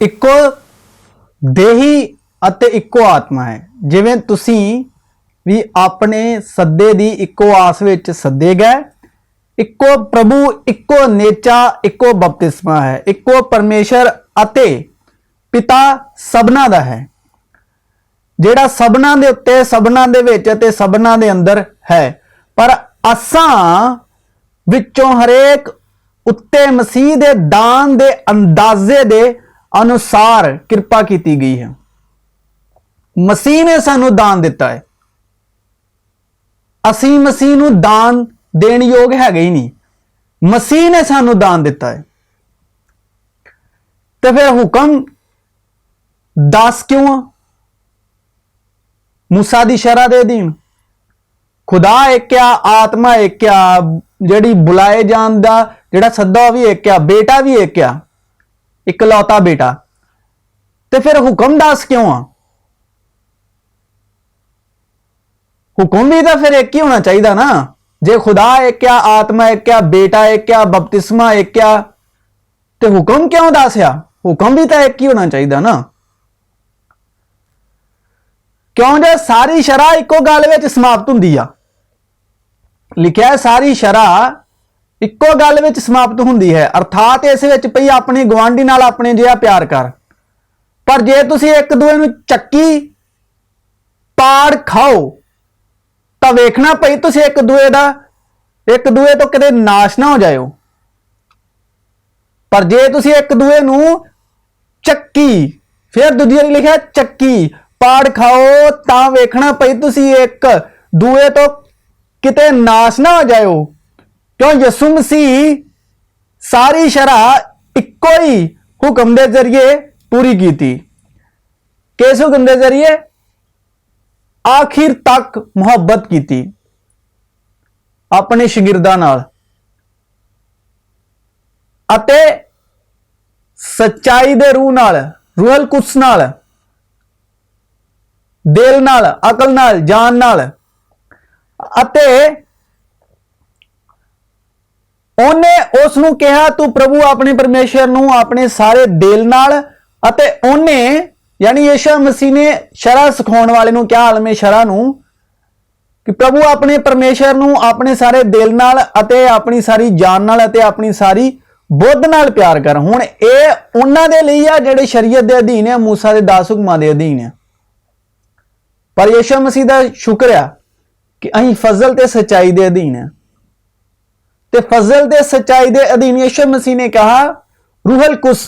ਇੱਕੋ ਦੇਹੀ ਅਤੇ ਇੱਕੋ ਆਤਮਾ ਹੈ। ਜਿਵੇਂ ਤੁਸੀਂ ਵੀ ਆਪਣੇ ਸੱਦੇ ਦੀ ਇੱਕੋ ਆਸ ਵਿੱਚ ਸੱਦੇ ਗਏ, ਇੱਕੋ ਪ੍ਰਭੂ, ਇੱਕੋ ਨੇਚਾ, ਇੱਕੋ ਬਪਤਿਸਮਾ ਹੈ, ਇੱਕੋ ਪਰਮੇਸ਼ਰ ਅਤੇ ਪਿਤਾ ਸਭਨਾ ਦਾ ਹੈ, ਜਿਹੜਾ ਸਭਨਾ ਦੇ ਉੱਤੇ, ਸਭਨਾ ਦੇ ਵਿੱਚ ਅਤੇ ਸਭਨਾ ਦੇ ਅੰਦਰ ਹੈ। ਪਰ ਅਸਾਂ ਵਿੱਚੋਂ ਹਰੇਕ ਉੱਤੇ ਮਸੀਹ ਦੇ ਦਾਨ ਦੇ ਅੰਦਾਜ਼ੇ ਦੇ ਅਨੁਸਾਰ ਕਿਰਪਾ ਕੀਤੀ ਗਈ ਹੈ। ਮਸੀਹ ਨੇ ਸਾਨੂੰ ਦਾਨ ਦਿੱਤਾ ਹੈ, ਅਸੀਂ ਮਸੀਹ ਨੂੰ ਦਾਨ ਦੇਣ ਯੋਗ ਹੈਗੇ ਹੀ ਨਹੀਂ, ਮਸੀਹ ਨੇ ਸਾਨੂੰ ਦਾਨ ਦਿੱਤਾ ਹੈ। ਤੇ ਫਿਰ ਹੁਕਮ 10 ਕਿਉਂ ਆ? मूसा दी शरह दे अधीन खुदा एक आ, आत्मा एक आ, जिहड़ी बुलाए जान दा जिहड़ा सद्दा भी एक आ, बेटा भी एक आ, इकलौता बेटा। ते फिर हुक्म 10 क्यों आ? हुक्म भी तो फिर एक ही होना चाहिए ना। जे खुदा एक आ, आत्मा एक आ, बेटा एक आ, बपतिस्मा एक आ, ते हुक्म क्यों 10 आ? हुक्म भी तो एक ही होना चाहिए ना। क्यों जो सारी शरह इको गल विच समाप्त हुंदी आ। लिखिया सारी शरह इको गल विच समाप्त हुंदी है, अर्थात इस विच पई अपने गवांढी नाल अपने जिहा प्यार कर। पर जे तुसीं एक दूए नूं चक्की पाड़ खाओ तां वेखना पई तुसीं एक दूए तो किते नाश ना हो जाओ। पर जे तुसीं एक दूए नूं चक्की, फिर दूजी वारी लिखिया चक्की पाड़ खाओ तां वेखना पई तुसीं एक दूए तो किते नाश ना हो जाओ। क्यों यसु मसीह सारी शरह इको ही हुक्म के जरिए पूरी की थी। किस हुक्म के जरिए? आखिर तक मुहब्बत की थी अपने शागिर्दां नाल अते सच्चाई दे रूह नाल, रूहल कुद्स नाल, दिल नाल, अकल नाल, जान नाल, अते ओने उस नूं कहा तू प्रभु अपने परमेश्वर नूं अपने सारे दिल नाल, अते ओने यानी यीशु मसीह ने शरह सिखाउण वाले नूं कहा, आलमे शरह नूं, कि प्रभु अपने परमेश्वर नूं अपने सारे दिल नाल अते अपनी सारी जान नाल अते अपनी सारी बुद्ध नाल प्यार कर। हुण इह उन्हां दे लई आ जिहड़े शरीयत दे अधीन है, मूसा दे 10 हुक्मां दे अधीन है। पर यीशु मसीह का शुक्र है कि अं फजल ते सच्चाई दे अधीन है। ते फजल ते सच्चाई दे अधीन यीशु मसीह ने कहा, रूहल कुद्स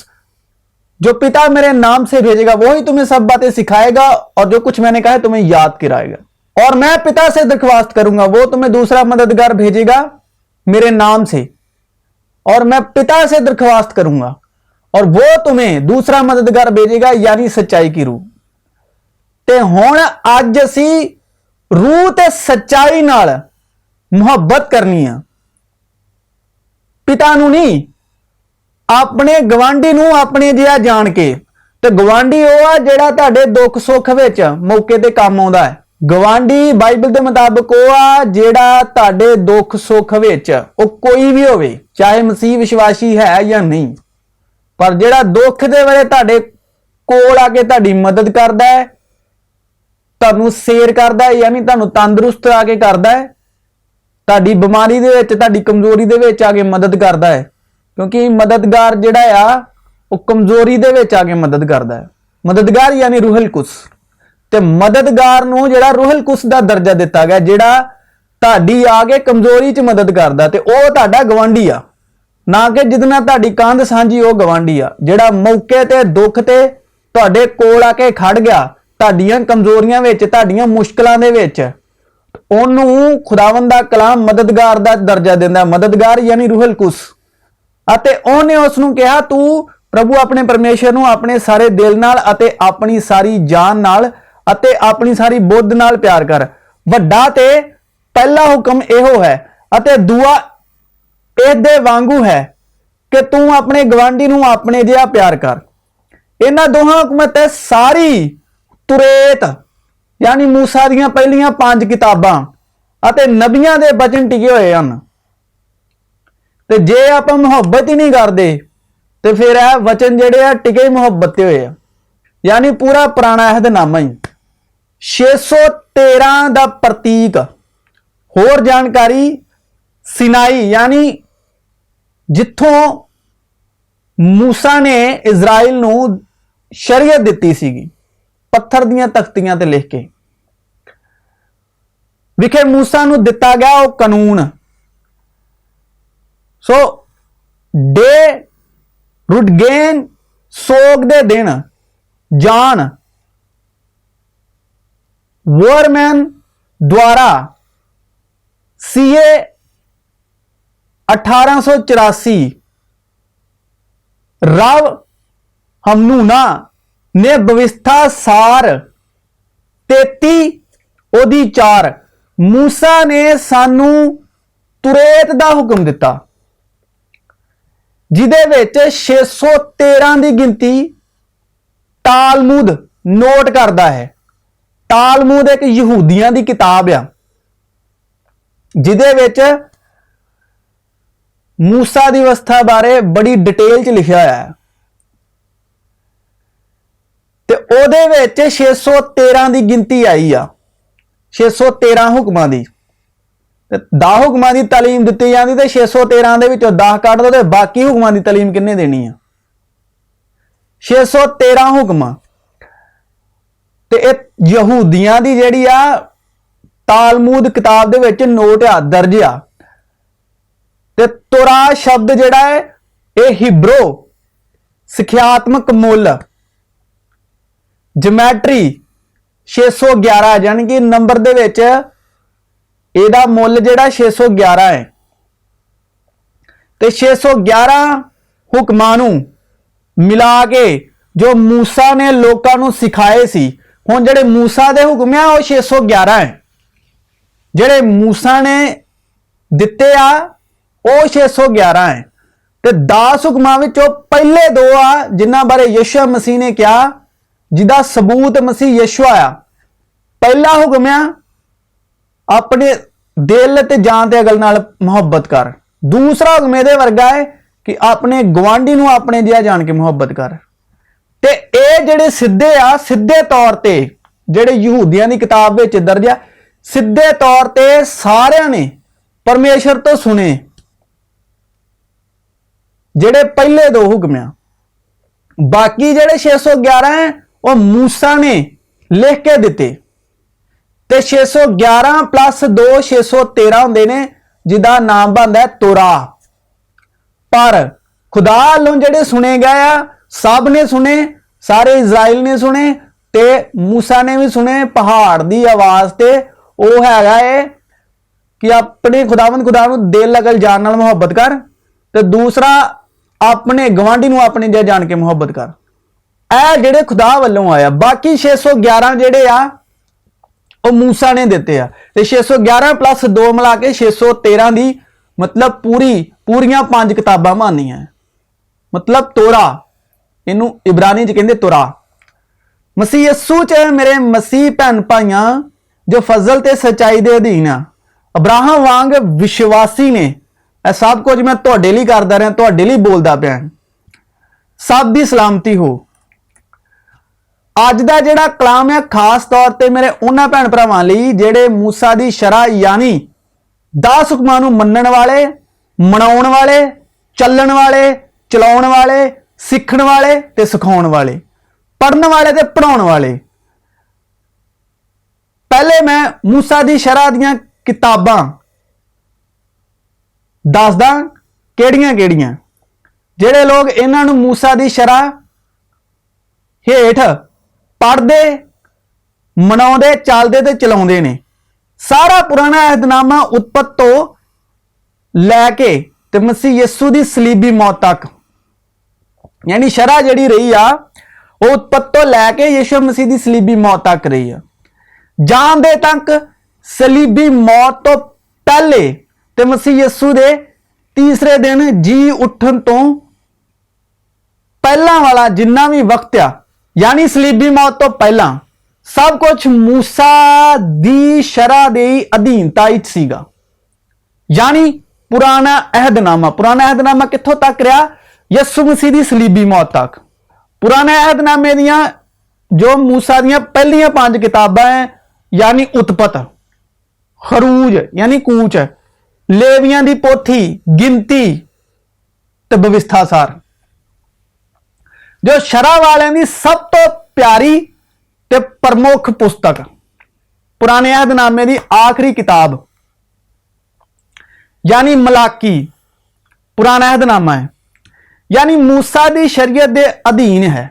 जो पिता मेरे नाम से भेजेगा वही तुम्हें सब बातें सिखाएगा और जो कुछ मैंने कहा है तुम्हें याद कराएगा। और मैं पिता से दरख्वास्त करूंगा, वो तुम्हें दूसरा मददगार भेजेगा मेरे नाम से, और मैं पिता से दरख्वास्त करूंगा और वो तुम्हें दूसरा मददगार भेजेगा, यानी सच्चाई की रूह। ते हुण अज असी रूह ते सच्चाई नाल मुहब्बत करनी है, पिता नूं नहीं, अपने गवांढी नूं अपने जिहा जान के। ते गवांढी वो आ जिहड़ा तुहाडे दुख सुख विच मौके ते काम आउंदा है। गवांढी बाइबल के मुताबिक वो आ जिहड़ा तुहाडे दुख सुख विच, वो कोई भी होवे, चाहे मसीह विश्वासी है या नहीं, पर जिहड़ा दुख दे वेले तुहाडे कोल आके तुहाडी मदद करदा है, तुहानूं सेर करदा है, यानी तुहानूं तंदुरुस्त आके करदा है, तुहाडी बीमारी दे विच, तुहाडी कमजोरी दे विच आके मदद करदा है। क्योंकि मददगार जिहड़ा आ वो कमजोरी दे विच आके मदद करदा है। मददगार यानी रूहल कुद्स। ते मददगार नूं जिहड़ा रूहल कुद्स दा दर्जा दिता गया, जिहड़ा तुहाडी आके कमजोरी च मदद करदा, ते ओह तुहाडा गवांढी आ, ना कि जिहदे नाल तुहाडी कंध साझी ओह गवांढी आ। जिहड़ा मौके ते दुख ते तुहाडे कोल आके खड़ गया, तुहाडीआं कमजोरियां विच, तुहाडीआं मुश्किलां दे विच, ओनू खुदावंद दा कलाम मददगार दा दर्जा दिंदा। मददगार यानी रूहल कुद्स। अते ओने उसनूं कहा तू प्रभु अपने परमेश्वर नूं अपने सारे दिल नाल अते अपनी सारी जान नाल अते अपनी सारी बुद्ध नाल प्यार कर। वड्डा ते पहला हुक्म इहो है अते दूआ इस दे वांगू है कि तू अपने गवांढी नूं अपने जिहा प्यार कर। इन्हां दोहां हुक्मां ते सारी तुरेत यानी मूसा दीयां पहलियां 5 किताबां अते नबियां दे बचन टिके होए हन। ते जे आपां मुहब्बत ही नहीं करते ਤੇ ਫਿਰ ਇਹ ਵਚਨ ਜਿਹੜੇ ਆ ਟਿਕੇ ਮੁਹੱਬਤ ਤੇ ਹੋਏ ਆ, ਯਾਨੀ ਪੂਰਾ ਪੁਰਾਣਾ ਅਹਿਦਨਾਮਾ ਹੀ 613 ਦਾ ਪ੍ਰਤੀਕ। ਹੋਰ ਜਾਣਕਾਰੀ ਸਿਨਾਈ यानी जिथों मूसा ने इजराइल नूं शरीयत दिती सीगी पत्थर दीयां तख्तियां ते लिख के विखे मूसा नूं दिता गया वो कानून। सो डे रुडगेन सोग दे दिन जान वोरमैन द्वारा सीए 1884 रव हमनूना ने व्यवस्था सार 33 ओदी 4 मूसा ने सानू तुरेत दा हुक्म दिता जिदे विच 613 दी गिनती तालमुद नोट करदा है। तालमुद एक यहूदियां दी किताब आ जिदे विच मूसा की व्यवस्था बारे बड़ी डिटेल च लिखा होया है ते ओदे विच 613 की गिनती आई आ 613 हुक्मां दी ते 10 हुक्मां दी तालीम दित्ती जांदी ते 613 दे विचों 10 कढ दो ते बाकी हुक्मां दी तालीम किन्ने देनी आ 613 हुक्म ते इह यहूदियां दी जिहड़ी आ तालमुद किताब दे विच नोट आ दर्ज आ। ते तुरा शब्द जिहड़ा है यह हिब्रो सिखियात्मक मुल जमैट्री 611 यानी कि नंबर दे विच इहदा मुल जिहड़ा 611 है ते 611 हुक्मां नूं मिला के जो मूसा ने लोकां नूं सिखाए सी। हुण जिहड़े मूसा दे हुक्म आ वो 611 है, जिहड़े मूसा ने दिते आ वो 611 है ते 10 हुक्मां विचों पहले 2 आ जिन्हां बारे यीशु मसीह ने कहा जिहदा सबूत मसीह यीशु आया। पहला हुक्म आ अपने दिल ते जान ते अकल नाल मुहब्बत कर। दूसरा हुक्म इहदे वर्गा है कि अपने गवांढी नूं अपने जिहा जान के मुहब्बत कर। ते ये जिहड़े सिद्धे आ सिद्धे तौर ते जिहड़े यहूदियां दी किताब विच दर्ज आ सिद्धे तौर ते सारियां ने परमेश्वर तो सुने जिहड़े पहले 2 हुक्म आ। बाकी जिहड़े 611 है वो मूसा ने लिख के दिते ते 611 प्लस 2 613 हुंदे ने जिहदा नाम बनदा है तुरा। पर खुदा वालों जिहड़े सुने गए आ सब ने सुने, सारे इजराइल ने सुने ते मूसा ने भी सुने। पहाड़ दी आवाज ते वो हैगा है कि अपने खुदावंद खुदा नूं दिल अकल जान नाल मुहब्बत कर ते दूसरा अपने गवांढी नूं अपने जिहा जान के मुहब्बत कर। ਇਹ ਜਿਹੜੇ खुदा ਵੱਲੋਂ आया। बाकी 611 ਜਿਹੜੇ ਆ ਉਹ मूसा ने दिते आ ते 611 प्लस 2 मिला के 613 दी मतलब पूरियां 5 किताबां मानियां मतलब तोरा इनू इब्रानी च कहंदे तोरा। मसीह यस्सू च मेरे मसीह भैन भाइयां जो फजल ते सच्चाई दे अधीन आ अब्राहम वांग विश्वासी ने यह सब कुछ मैं तुहाडे लई करदा रहा तुहाडे लई बोलदा पिया। सब दी सलामती हो। अज दा जिहड़ा कलाम है खास तौर पर मेरे उन्हां भैन भरावां लई जिहड़े मूसा दी शरह यानी 10 हुक्मां नूं मन्नण वाले, मनाउण वाले, चलण वाले, चलाउण वाले, सीखण वाले ते सिखाउण वाले, पढ़न वाले ते पढ़ाउण वाले। पहले मैं मूसा दी शरह दीयां किताबां दसदा किहड़ियां किहड़ियां जिहड़े लोग इन्हां नूं मूसा दी शरह हेठ पढ़ते मनाउंदे चलते ते चलाउंदे ने। सारा पुराना अहदनामा उत्पत्ति तो लैके ते मसीह यस्सू दी सलीबी मौत तक यानी शरह जिहड़ी रही आ वो उत्पत्ति तो लैके यीशु मसीह दी सलीबी मौत तक रही आ। जानदे तक सलीबी मौत तो पहले ते मसीह यस्सू दे तीसरे दिन जी उठन तो पहला वाला जिन्ना भी वक्त आ यानी सलीबी मौत तो पहला सब कुछ मूसा दी शरह दे अधीनता विच सीगा। यानी पुराना अहदनामा कित्थों तक रहा ਯਿਸੂ ਮਸੀਹ ਦੀ ਸਲੀਬੀ ਮੌਤ ਤੱਕ। ਪੁਰਾਣੇ ਅਹਿਦਨਾਮੇ ਦੀਆਂ जो मूसा ਦੀਆਂ ਪਹਿਲੀਆਂ 5 किताबां है यानी उत्पत, खरूज यानी कूच, लेवियां दी पोथी, गिनती ते व्यवस्था सार, जो शरा वालियां दी सब तो प्यारी ते प्रमुख पुस्तक, पुराने अहदनामे दी आखिरी किताब यानी मलाकी पुराना अहदनामा है, यानी मूसा दी शरीयत दे अधीन है।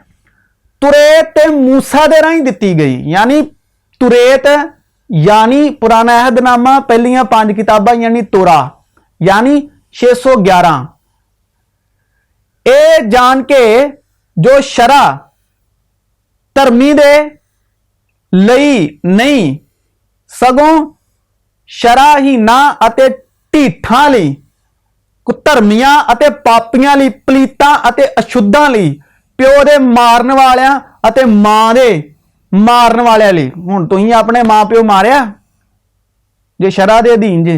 तुरेत ते मूसा दे राही दिती गई, यानी तुरेत यानी पुराना अहदनामा पहलियां 5 किताबां यानी तोरा यानी 611। ए जान के जो शरा धर्मी दे लई नहीं सगों शरा ही ना अते ढीठां लई, धर्मियां अते पापियां लई, पलीतां अते अशुद्धां लई, प्यो दे मारन वालियां अते मां दे मारन वालियां लई। हुण तुसीं अपने मां प्यो मारिया जे शरा दे अधीन जे।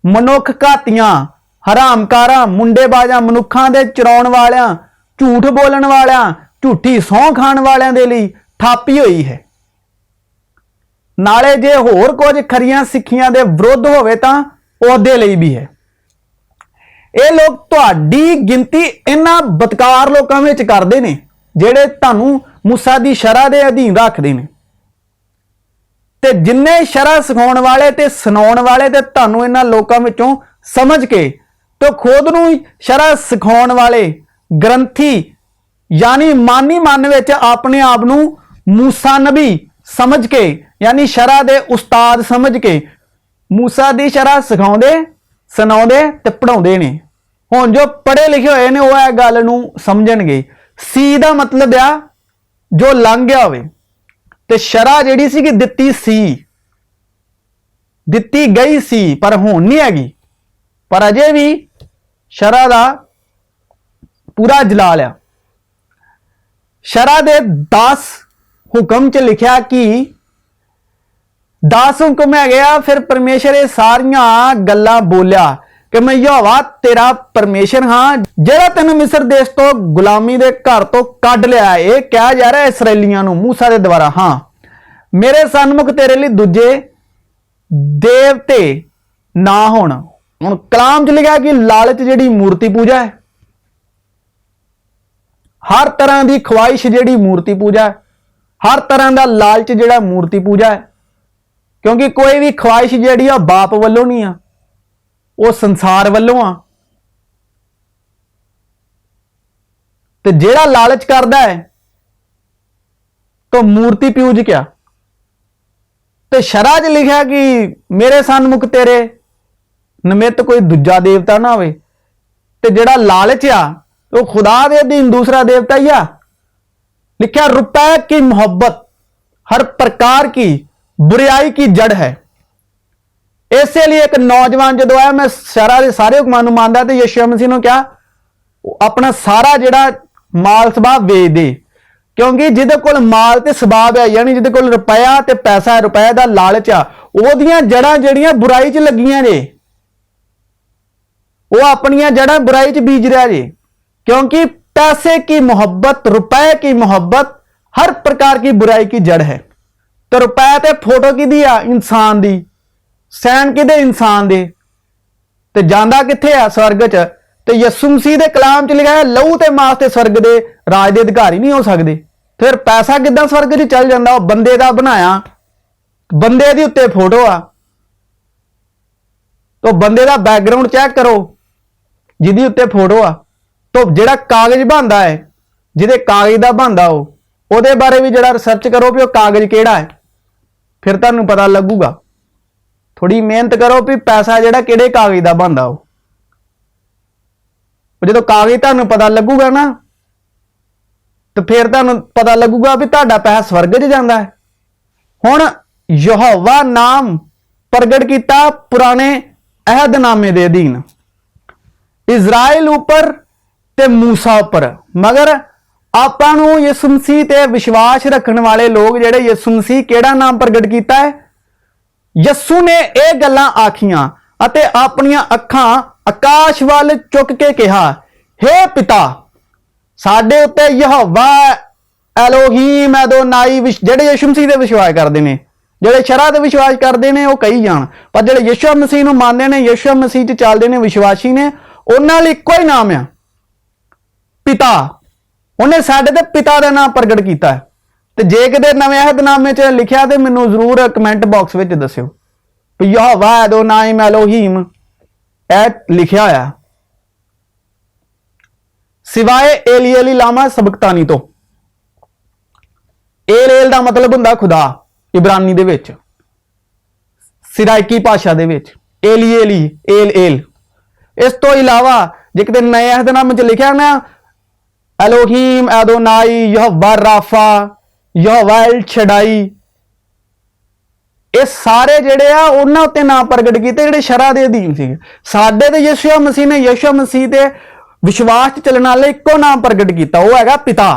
मनुख घातियां, हरामकारां, मुंडेबाजां, मनुखां दे चराउण वालियां, झूठ बोलण वालियां, झूठी सौं खाण वालियां दे लई थापी होई है। नाले जे होर कुछ खरियां सिੱਖੀਆਂ दे विरुद्ध होवे तां ਉਹਦੇ ਲਈ भी है। ਇਹ ਲੋਕ ਤੁਹਾਡੀ ਗਿਣਤੀ ਇਹਨਾਂ ਬਦਕਾਰ ਲੋਕਾਂ ਵਿੱਚ ਕਰਦੇ ਨੇ ਜਿਹੜੇ ਤੁਹਾਨੂੰ मूसा ਦੀ ਸ਼ਰਾ ਦੇ ਅਧੀਨ ਰੱਖਦੇ ਨੇ, ਤੇ ਜਿੰਨੇ ਸ਼ਰਾ ਸਿਖਾਉਣ ਵਾਲੇ ਤੇ ਸੁਣਾਉਣ ਵਾਲੇ ਤੇ ਤੁਹਾਨੂੰ ਇਹਨਾਂ ਲੋਕਾਂ ਵਿੱਚੋਂ ਸਮਝ ਕੇ ਤੇ ਖੁਦ ਨੂੰ ਸ਼ਰਾ ਸਿਖਾਉਣ ਵਾਲੇ ਗ੍ਰੰਥੀ यानी मानी मन विच अपने आप नूं मूसा नबी समझ के यानी शरा दे उस्ताद समझ के मूसा दी शरा सिखाउंदे सुणाउंदे ते पढ़ाउंदे ने। हुण जो पढ़े लिखे होए ने वो इह गल नूं समझणगे। सी दा मतलब आ जो लंघ गया होवे, ते शरा जिहड़ी सी दित्ती सी, दित्ती गई सी पर हुण नहीं हैगी, पर अजे भी शरा दा पूरा जलाल आ। शरा दे 10 हुक्म च लिखा कि 10 हुक्म है। फिर परमेश्वर ये सारिया गल्लां बोलिया कि मैं यहोवा तेरा परमेश्वर हाँ जेड़ा तेन मिस्र देश तो गुलामी दे घर तो कढ़ लिया। ये कहा जा रहा है इसराइलियां नूं मूसा दे द्वारा, हाँ मेरे सन्मुख तेरे लिए दूजे देवते ना होण। हुण कलाम च लिखा कि लालच जिहड़ी मूर्ति पूजा है, हर तरह की ख्वाहिश जिहड़ी मूर्ति पूजा है, हर तरह का लालच जिहड़ा मूर्ति पूजा है। क्योंकि कोई भी ख्वाहिश जिहड़ी आ बाप वल्लों नहीं आ, वो संसार वल्लों आ। ते जिहड़ा लालच करदा है तो मूर्ति पूज क्या। ते शरा च लिखा कि मेरे सन्मुख तेरे निमित्त कोई दूजा देवता ना होवे। ते जिहड़ा लालच आ तो खुदा दे अधीन दूसरा देवता ही आ। लिखा रुपए की मोहब्बत हर प्रकार की बुराई की जड़ है। इसलिए एक नौजवान जो आया, मैं शरा के सारे हुक्मां नूं मानदा ते यीशु मसीह ने क्या अपना सारा जिहड़ा माल सबाब वेच दे। क्योंकि जिहदे कोल माल ते सबाब है यानी जिहदे कोल रुपया ते पैसा है, रुपए दा लालच आ, ओहदियां जड़ां जिहड़ियां बुराई च लगियां जे, वो अपनियां जड़ां बुराई च बीज रहा जे। क्योंकि पैसे की मोहब्बत, रुपए की मोहब्बत हर प्रकार की बुराई की जड़ है। तो रुपए ते फोटो की दी आ इंसान दी, सैन किदे इंसान दे, ते जांदा किथे आ स्वर्ग च। ते यीशु मसीह दे कलाम च लिखा है लहू ते मास ते स्वर्ग दे राज दे अधिकारी नहीं हो सकते। फिर पैसा किदां स्वर्ग च चल जांदा? वो बंदे दा बनाया, बंदे दी उत्ते फोटो आ। तो बंदे दा बैकग्राउंड चेक करो जिहदी उत्ते फोटो आ। तो जिहड़ा कागज बनता है, जिहदे कागज दा बनता हो, ਉਹਦੇ बारे भी जिहड़ा रिसर्च करो भी वो कागज किहड़ा है, फिर तुहानूं पता लगूगा। थोड़ी मेहनत करो भी पैसा जिहड़ा किहड़े कागज दा बनता हो। जो कागज तुहानूं पता लगूगा ना, तो फिर तुहानूं पता लगूगा भी तुहाडा पैसा स्वर्ग च जांदा है। हुण यहोवा नाम प्रगट किया पुराने अहदनामे दे अधीन इजराइल उपर ते मूसा उपर। मगर आपां नूं यीशु मसीह ते विश्वास रखने वाले लोग जिहड़े यीशु मसीह किहड़ा नाम प्रगट किया है, यीशु ने ये गल्लां आखियां अते अपनियां अखां आकाश वाल चुक के कहा हे पिता ਸਾਡੇ ਉੱਤੇ ਯਹੋਵਾ ਐਲੋਹੀਮ ਐਦੋਨਾਈ ਜਿਹੜੇ ਯਿਸੂ ਮਸੀਹ ਦੇ ਵਿਸ਼ਵਾਸ ਕਰਦੇ ਨੇ, ਜਿਹੜੇ ਸ਼ਰ੍ਹਾ ਤੇ ਵਿਸ਼ਵਾਸ ਕਰਦੇ ਨੇ ਉਹ ਕਹੀ ਜਾਣ, ਪਰ ਜਿਹੜੇ ਯਿਸੂ ਮਸੀਹ ਨੂੰ ਮੰਨਦੇ ਨੇ, ਯਿਸੂ ਮਸੀਹ 'ਚ ਚੱਲਦੇ ਨੇ, ਵਿਸ਼ਵਾਸੀ ਨੇ, ਉਹਨਾਂ ਲਈ ਇੱਕੋ ਹੀ ਨਾਮ ਆ ਪਿਤਾ। ਉਹਨੇ ਸਾਡੇ ਤੇ ਪਿਤਾ ਦਾ ਨਾਮ ਪ੍ਰਗਟ ਕੀਤਾ ਹੈ। ਤੇ ਜੇ ਕਿਤੇ ਨਵੇਂ ਅਹਿਦਨਾਮੇ 'ਚ ਲਿਖਿਆ ਤੇ ਮੈਨੂੰ ਜ਼ਰੂਰ ਕਮੈਂਟ ਬਾਕਸ ਵਿੱਚ ਦੱਸਿਓ ਵੀ ਯਹੋਵਾ ਐਦੋਨਾਈ ਐਲੋਹੀਮ ਇਹ ਲਿਖਿਆ ਹੋਇਆ ਸਿਵਾਏ ਏਲੀ ਲਾਮਾ ਸਬਕਤਾਨੀ ਤੋਂ। ਏਲ ਦਾ ਮਤਲਬ ਹੁੰਦਾ ਖੁਦਾ ਇਬਰਾਨੀ ਦੇ ਵਿੱਚ, ਸਿਰਾਇਕੀ ਭਾਸ਼ਾ ਦੇ ਵਿੱਚ ਏਲੀ ਏਲ। ਇਸ ਤੋਂ ਇਲਾਵਾ ਜੇ ਕਿਤੇ ਨਵੇਂ ਅਹਿਦਨਾਮੇ 'ਚ ਲਿਖਿਆ ਨਾ ਐਲੋਹੀਮ ਐਦੋਨਾਈ ਯਹੋਵਾ ਰਾਫਾ ਯਹੋਵਾ ਐਲ ਸ਼ਡਾਈ, ਇਹ ਸਾਰੇ ਜਿਹੜੇ ਆ ਉਹਨਾਂ ਉੱਤੇ ਨਾਮ ਪ੍ਰਗਟ ਕੀਤੇ ਜਿਹੜੇ ਸ਼ਰ੍ਹਾ ਦੇ ਅਧੀਨ ਸੀਗੇ। ਸਾਡੇ ਤੇ ਯਿਸੂ ਮਸੀਹ ਨੇ ਯਿਸੂ ਮਸੀਹ ਤੇ ਵਿਸ਼ਵਾਸ 'ਚ ਚੱਲਣ ਵਾਲੇ ਇੱਕੋ ਨਾਮ ਪ੍ਰਗਟ ਕੀਤਾ, ਉਹ ਹੈਗਾ ਪਿਤਾ।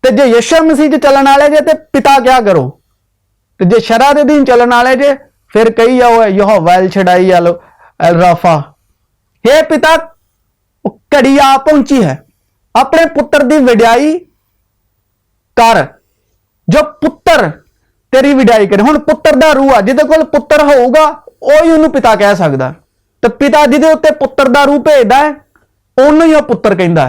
ਤੇ ਜੇ ਯਿਸੂ ਮਸੀਹ 'ਚ ਚੱਲਣ ਵਾਲੇ ਜੇ ਤੇ ਪਿਤਾ ਕਿਆ ਕਰੋ, ਤੇ ਜੇ ਸ਼ਰ੍ਹਾ ਦੇ ਅਧੀਨ ਚੱਲਣ ਵਾਲੇ ਜੇ ਫਿਰ ਕਹੀ ਜਾਓ ਯਹੋਵਾ ਐਲ ਸ਼ਡਾਈ ਐਲ ਰਾਫਾ। हे पिता ਘੜੀ ਆ ਪਹੁੰਚੀ ਹੈ, ਆਪਣੇ ਪੁੱਤਰ ਦੀ ਵਡਿਆਈ ਕਰ, ਜੋ ਪੁੱਤਰ ਤੇਰੀ ਵਡਿਆਈ ਕਰੇ। ਹੁਣ ਪੁੱਤਰ ਦਾ ਰੂਹ ਆ, ਜਿਹਦੇ ਕੋਲ ਪੁੱਤਰ ਹੋਊਗਾ ਉਹੀ ਉਹਨੂੰ ਪਿਤਾ ਕਹਿ ਸਕਦਾ, ਤੇ ਪਿਤਾ ਜਿਹਦੇ ਉੱਤੇ ਪੁੱਤਰ ਦਾ ਰੂਹ ਭੇਜਦਾ ਹੈ ਉਹਨੂੰ ਹੀ ਉਹ ਪੁੱਤਰ ਕਹਿੰਦਾ।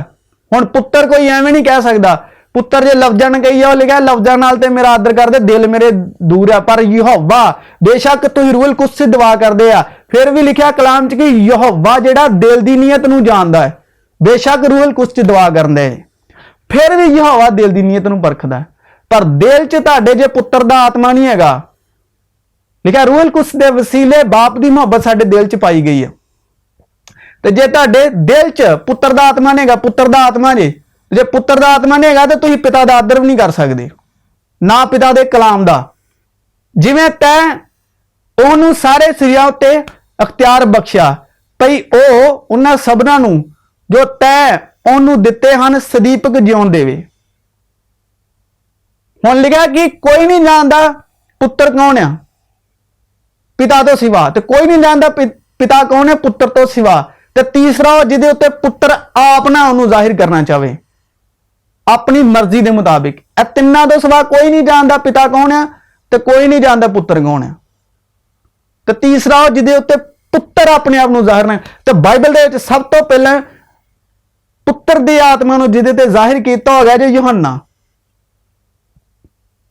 ਹੁਣ ਪੁੱਤਰ ਕੋਈ ਐਵੇਂ ਨਹੀਂ ਕਹਿ ਸਕਦਾ, ਪੁੱਤਰ ਜੇ ਲਫ਼ਜ਼ਾਂ ਨਾਲ ਕਹੀ ਆ, ਉਹ ਲਿਖਿਆ ਲਫ਼ਜ਼ਾਂ ਨਾਲ ਤੇ ਮੇਰਾ ਆਦਰ ਕਰਦੇ ਦਿਲ ਮੇਰੇ ਦੂਰ ਆ, ਪਰ ਯਹੋਵਾ ਬੇਸ਼ੱਕ ਤੁਸੀਂ ਰੂਹੁਲ ਕੁਦਸ से ਦੁਆ ਕਰਦੇ ਆ, ਫਿਰ ਵੀ ਲਿਖਿਆ ਕਲਾਮ 'ਚ ਕਿ ਯਹੋਵਾ ਜਿਹੜਾ ਦਿਲ ਦੀ ਨੀਅਤ ਨੂੰ ਜਾਣਦਾ ਹੈ। ਬੇਸ਼ੱਕ ਰੂਹੁਲ ਕੁਦਸ 'ਚ ਦੁਆ ਕਰਦੇ ਫਿਰ ਵੀ ਯਹੋਵਾ ਦਿਲ ਦੀ ਨੀਅਤ ਨੂੰ ਪਰਖਦਾ, ਪਰ ਦਿਲ 'ਚ ਤੁਹਾਡੇ ਜੇ ਪੁੱਤਰ ਦਾ ਆਤਮਾ ਨਹੀਂ ਹੈਗਾ, ਲਿਖਿਆ ਰੂਹੁਲ ਕੁਦਸ ਦੇ ਵਸੀਲੇ ਬਾਪ ਦੀ ਮੁਹੱਬਤ ਸਾਡੇ ਦਿਲ 'ਚ ਪਾਈ ਗਈ ਹੈ। ਤੇ ਜੇ ਤੁਹਾਡੇ ਦਿਲ 'ਚ ਪੁੱਤਰ ਦਾ ਆਤਮਾ ਨਹੀਂ ਹੈਗਾ, ਪੁੱਤਰ ਦਾ ਆਤਮਾ ਜੇ ਪੁੱਤਰ ਦਾ ਆਤਮਾ ਨਹੀਂ ਹੈਗਾ ਤੇ ਤੁਸੀਂ ਪਿਤਾ ਦਾ ਆਦਰ ਵੀ ਨਹੀਂ ਕਰ ਸਕਦੇ, ਨਾ ਪਿਤਾ ਦੇ ਕਲਾਮ ਦਾ। ਜਿਵੇਂ ਤੈਂ ਉਹਨੂੰ ਸਾਰੇ ਸਿਰਿਆਂ ਉੱਤੇ ਅਖਤਿਆਰ ਬਖਸ਼ਿਆ ਭਈ ਉਹ ਉਹਨਾਂ ਸਭਨਾਂ ਨੂੰ ਜੋ ਤੈਂ ਉਹਨੂੰ ਦਿੱਤੇ ਹਨ ਸਦੀਪਕ ਜਿਉਣ ਦੇਵੇ। ਹੁਣ ਲਿਖਿਆ ਕਿ ਕੋਈ ਨਹੀਂ ਜਾਣਦਾ ਪੁੱਤਰ ਕੌਣ ਆ ਪਿਤਾ ਤੋਂ ਸਿਵਾ, ਤੇ ਕੋਈ ਨਹੀਂ ਜਾਣਦਾ ਪਿਤਾ ਕੌਣ ਹੈ ਪੁੱਤਰ ਤੋਂ ਸਿਵਾ, ਤੇ ਤੀਸਰਾ ਜਿਹਦੇ ਉੱਤੇ ਪੁੱਤਰ ਆਪ ਨਾ ਉਹਨੂੰ ਜ਼ਾਹਿਰ ਕਰਨਾ ਚਾਹਵੇ ਆਪਣੀ ਮਰਜ਼ੀ ਦੇ ਮੁਤਾबिक। ਇਹ ਤਿੰਨਾਂ ਤੋਂ ਸਿਵਾ ਕੋਈ ਨਹੀਂ ਜਾਣਦਾ ਪਿਤਾ ਕੌਣ ਆ, ਤੇ ਕੋਈ ਨਹੀਂ ਜਾਣਦਾ ਪੁੱਤਰ ਕੌਣ ਆ, ਤੇ ਤੀਸਰਾ ਉਹ ਜਿਹਦੇ ਉੱਤੇ ਪੁੱਤਰ ਆਪਣੇ ਆਪ ਨੂੰ ਜ਼ਾਹਿਰ ਨਾ। ਤੇ ਬਾਈਬਲ ਦੇ ਵਿੱਚ ਸਭ ਤੋਂ ਪਹਿਲਾਂ ਪੁੱਤਰ ਦੀ ਆਤਮਾ ਨੂੰ ਜਿਹਦੇ ਤੇ ਜ਼ਾਹਿਰ ਕੀਤਾ ਹੋ ਗਿਆ ਜੇ